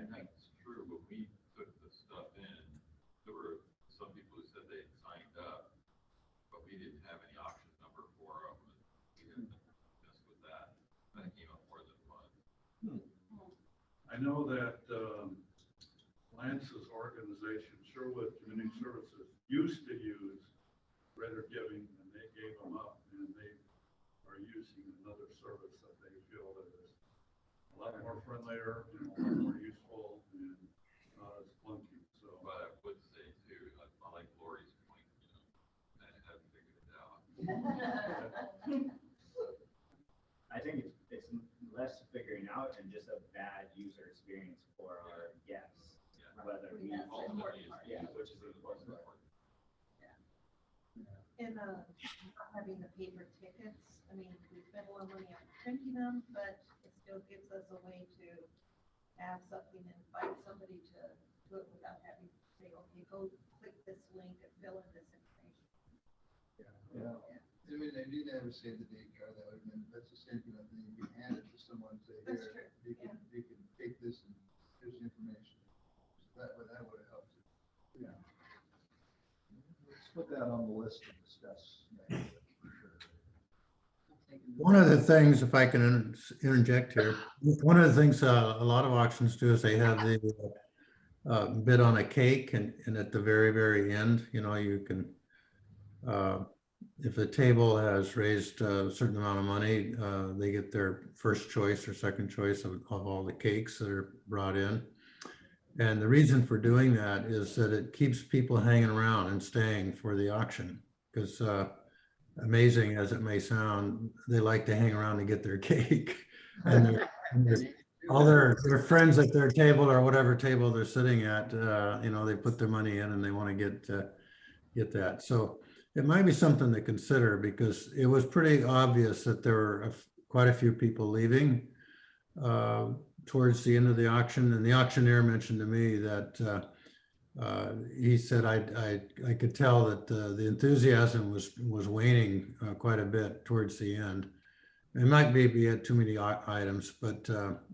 And that's true, but we took the stuff in, there were some people who said they signed up, but we didn't have any option number for them, and we had to mess with that. That came up more than once. I know that, Lance's organization, Sherwood Community Services, used to use Greater Giving, and gave them up and they are using another service that they feel that is a lot more friendlier, a lot more useful and not as clunky, so. But I would say too, I like Lori's point, I haven't figured it out. I think it's less figuring out and just a bad user experience for our guests. Whether we, yeah, which is the important part. And, not having the paper tickets, I mean, we spend a lot of money on printing them, but it still gives us a way to have something and invite somebody to do it without having to say, okay, go click this link and fill in this information. Yeah. I mean, they didn't ever say the date card, that would have been, that's the same kind of thing, you can hand it to someone, and say, That's here, true, you can take this and here's the information. That would have helped. Yeah. Let's put that on the list to discuss. next year, for sure. One of the things, if I can interject here, one of the things a lot of auctions do is they have the bid on a cake, and at the very, very end, you can, if a table has raised a certain amount of money, they get their first choice or second choice of all the cakes that are brought in. And the reason for doing that is that it keeps people hanging around and staying for the auction, because amazing as it may sound, they like to hang around to get their cake. And all their friends at their table or whatever table they're sitting at, they put their money in and they want to get that. So it might be something to consider, because it was pretty obvious that there were quite a few people leaving towards the end of the auction. And the auctioneer mentioned to me that he said, I could tell that the enthusiasm was waning quite a bit towards the end. It might be he had too many items, but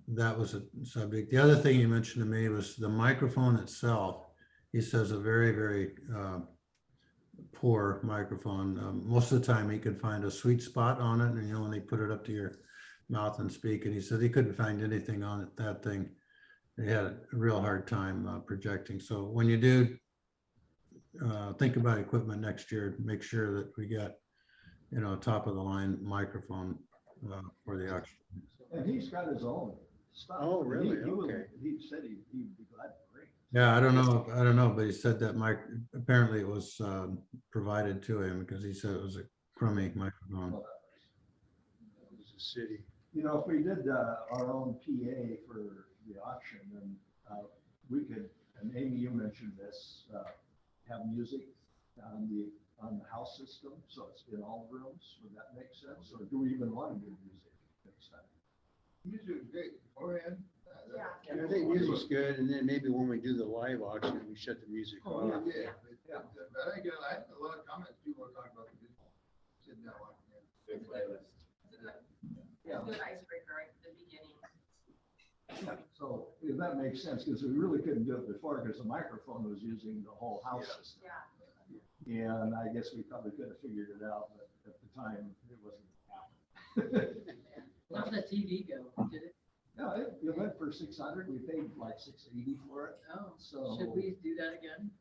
that was a subject. The other thing he mentioned to me was the microphone itself. He says a very, very poor microphone. Most of the time he could find a sweet spot on it, and when they put it up to your mouth and speak, and he said he couldn't find anything on it, that thing. They had a real hard time projecting. So when you do think about equipment next year, make sure that we get, top of the line microphone for the auction. And he's got his own stuff. Oh, really? Okay. Okay. He said he'd be glad to bring. Yeah, I don't know, but he said that apparently it was provided to him, because he said it was a crummy microphone. It was a city. If we did our own PA for the auction, then we could, and Amy, you mentioned this, have music on the house system, so it's in all rooms. Would that make sense? Or do we even want to do music next time? Music is great beforehand. And I think music's good, and then maybe when we do the live auction, we shut the music off. Yeah, but I think I had a lot of comments, people were talking about the music. Sitting down watching it. Good playlist. It's a good icebreaker right at the beginning. So if that makes sense, because we really couldn't do it before, because the microphone was using the whole house system. Yeah. And I guess we probably could have figured it out, but at the time, it wasn't happening. How did the TV go? Did it? No, it went for 600. We paid like 680 for it. Oh, So should we do that again?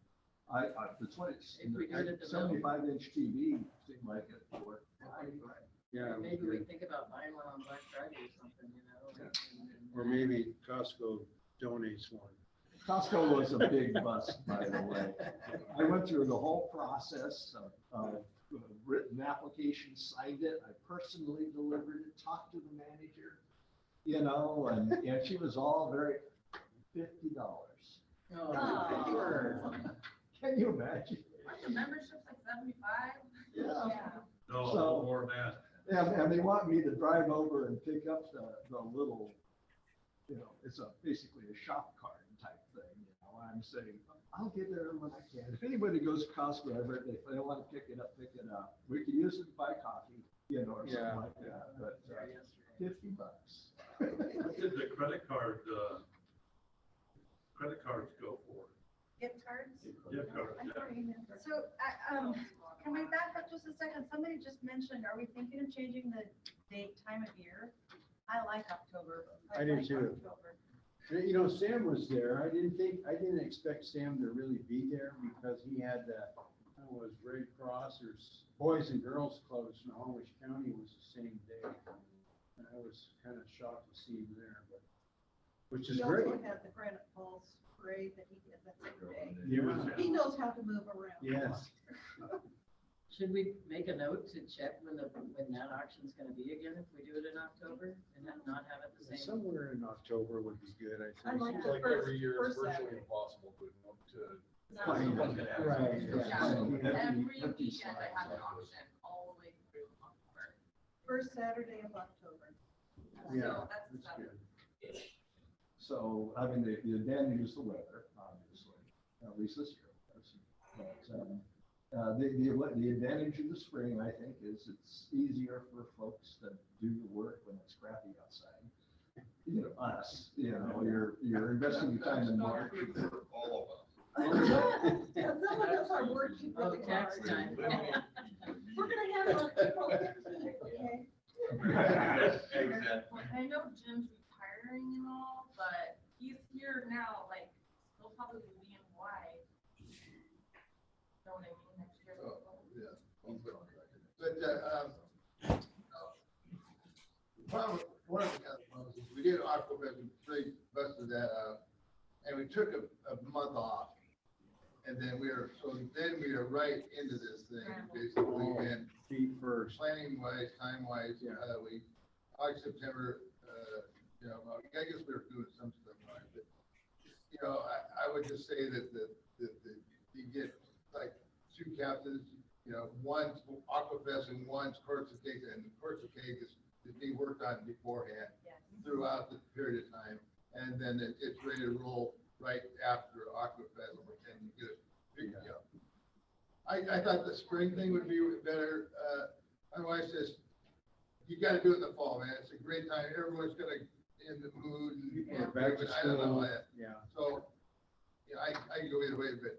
That's what it's, If we do it at the mill? 75-inch TV seemed like it worked fine. Yeah. Maybe we think about buying one on Black Friday or something, Or maybe Costco donates one. Costco was a big bust, by the way. I went through the whole process of written application, signed it. I personally delivered it, talked to the manager, and she was all very $50. Oh. Can you imagine? Aren't the memberships like 75? Yeah. No, So- more than that. And they want me to drive over and pick up the little, it's basically a shop cart type thing. I'm saying, I'll get there when I can. If anybody goes to Costco ever, if they want to pick it up, We could use it to buy coffee, or something like that, but $50. What did the credit cards go for? Gift cards? Gift cards, I yeah. don't remember. So, can we back up just a second? Somebody just mentioned, are we thinking of changing the date, time of year? I like October. I do like too. October. Sam was there. I didn't expect Sam to really be there, because he had that, Red Cross or Boys and Girls Clubs in Snohomish County was the same day. And I was kind of shocked to see him there, but, which is He great. also had the Granite Falls parade that he did that same day. Yeah. He knows how to move around. Yes. Should we make a note to check when that auction's gonna be again, if we do it in October, and then not have it the same? Somewhere in October would be good, I I think. like Seems the like first- every year it's first virtually Saturday. impossible to. Right. Every weekend I have an auction all the way through October. First Saturday of October. Yeah, So that's the that's Saturday. good. So, I mean, the advantage is the weather, obviously, at least this year. But, the advantage of the spring, I think, is it's easier for folks to do the work when it's crappy outside. You know, us, you know, you're investing your time in March. For all of us. Yeah, some of us are working really Tax hard. time. We're gonna have a, okay? Exactly. I know Jim's retiring and all, but he's here now, like, he'll probably be in Hawaii. Know what I mean, next year. Oh, yeah. But, problem, one of the kind of problems is we did Aquafest, we really busted that out, and we took a month off. And then we are right into this thing, basically, and Feet first. planning wise, time wise, we, August, September, you know, I guess we were doing some stuff right, but, you know, I would just say that you get like two captains, you know, one's Aquafest and one's Courts of Cake, and the Courts of Cake is being worked on beforehand throughout the period of time, and then it's ready to roll right after Aquafest, and you get a big, you know. I thought the spring thing would be better. My wife says, you gotta do it in the fall, man. It's a great time. Everyone's gonna in the mood and. Yeah, back to I don't know school. that. Yeah. So, you know, I can go either way, but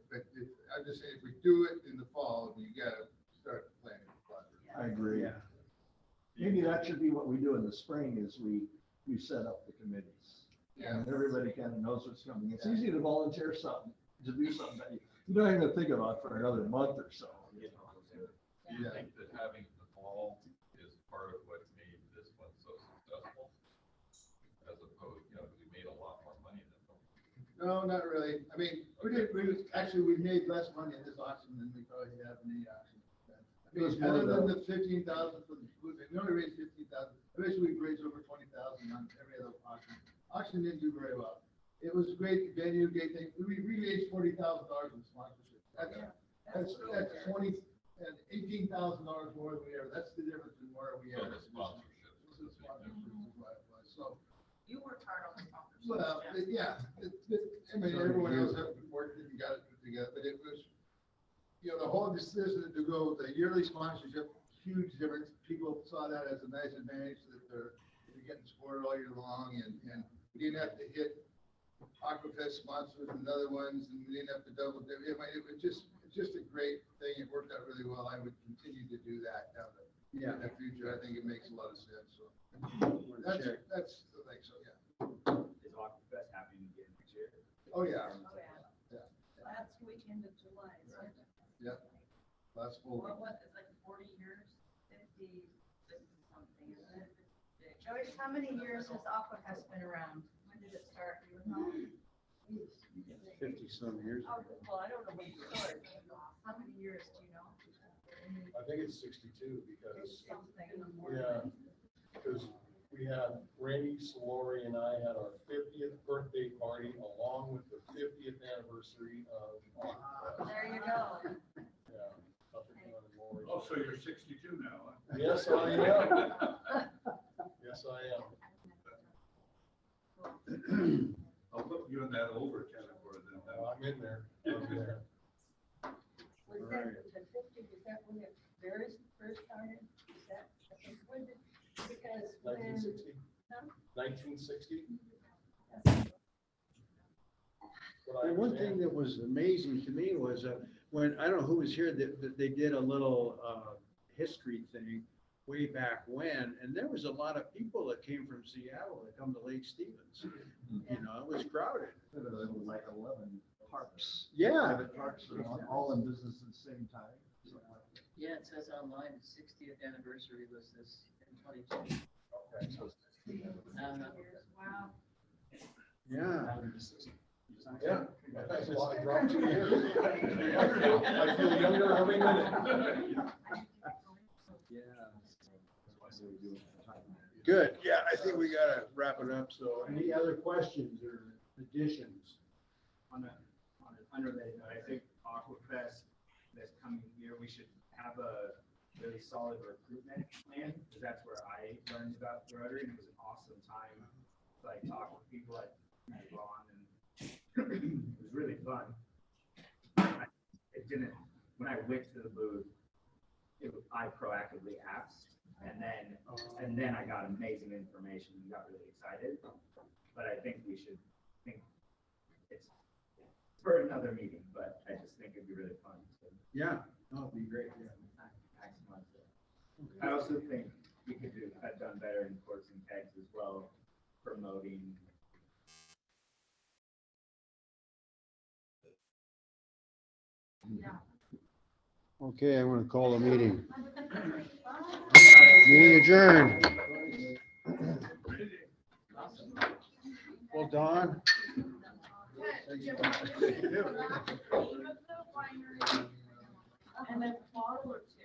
I'm just saying, if we do it in the fall, you gotta start planning. I agree. Yeah. Maybe that should be what we do in the spring is we set up the committees. Yeah. And everybody kind of knows what's coming. It's easy to volunteer something, to do something that you don't even think about for another month or so, you know. Do you think that having the fall is part of what made this one so successful? As opposed, you know, we made a lot more money than the. No, not really. I mean, we made less money in this auction than we probably have in any auction. I It was mean, more other than the- the 15,000 for the food, we only raised 15,000. Eventually, we raised over 20,000 on every other auction. Auction didn't do very well. It was a great venue, great thing. We raised $40,000 in sponsorship. That's 20 and $18,000 more than we ever. That's the difference in where we So are. the sponsorship. The sponsorship is what it was. So, You worked hard on the sponsorship. well, I mean, everyone else has worked and got it put together, but it was, you know, the whole decision to go with the yearly sponsorship, huge difference. People saw that as a nice advantage that they're getting support all year long, and we didn't have to hit Aquafest sponsors and other ones, and we didn't have to double dip. It was just a great thing. It worked out really well. I would continue to do that down in the future. I think it makes a lot of sense, so. That's the thing, so, yeah. Is Aquafest happening again next year? Oh, yeah. Last weekend of July, so. Yep. Last full. What, it's like 40 years, 50 something, isn't it? Joyce, how many years has Aquafest been around? When did it start? Do you know? 50-some years Oh, ago. well, I don't know when it started. How many years do you know? I think it's 62 because, Something. because we had Randy Solori and I had our 50th birthday party along with the 50th anniversary of. There you go. Yeah. nothing more than Lori. Oh, so you're 62 now, huh? Yes, I am. Yes, I am. I'll put you in that over category then. I'm in there. I'm in there. Was that the 50, is that when it very first started? Is that, I think, when did, because when. 1960? No? 1960? And one thing that was amazing to me was when, I don't know who was here, that they did a little history thing way back when, and there was a lot of people that came from Seattle that come to Lake Stevens. You know, it was crowded. It was like 11 parks. Yeah. Private parks, that were all in business at the same time. Yeah, it says online, the 60th anniversary was this in 22. Okay, so Wow. Yeah. Yeah. That's a lot of drop 2 years. I feel younger every minute. Good. Yeah, I think we gotta wrap it up. So any other questions or additions? On an unrelated note, I think Aquafest this coming year, we should have a really solid recruitment plan, because that's where I learned about the Rotary, and it was an awesome time to like talk with people like Ron, and it was really fun. It didn't, when I went to the booth, I proactively asked, and then I got amazing information and got really excited. But I think we should think it's for another meeting, but I just think it'd be really fun to Yeah, that'd be great. Yeah. maximize it. I also think we could have done better in courts and kegs as well, promoting. Okay, I'm gonna call the meeting. Meeting adjourned. Well, Don. And then bottle or two.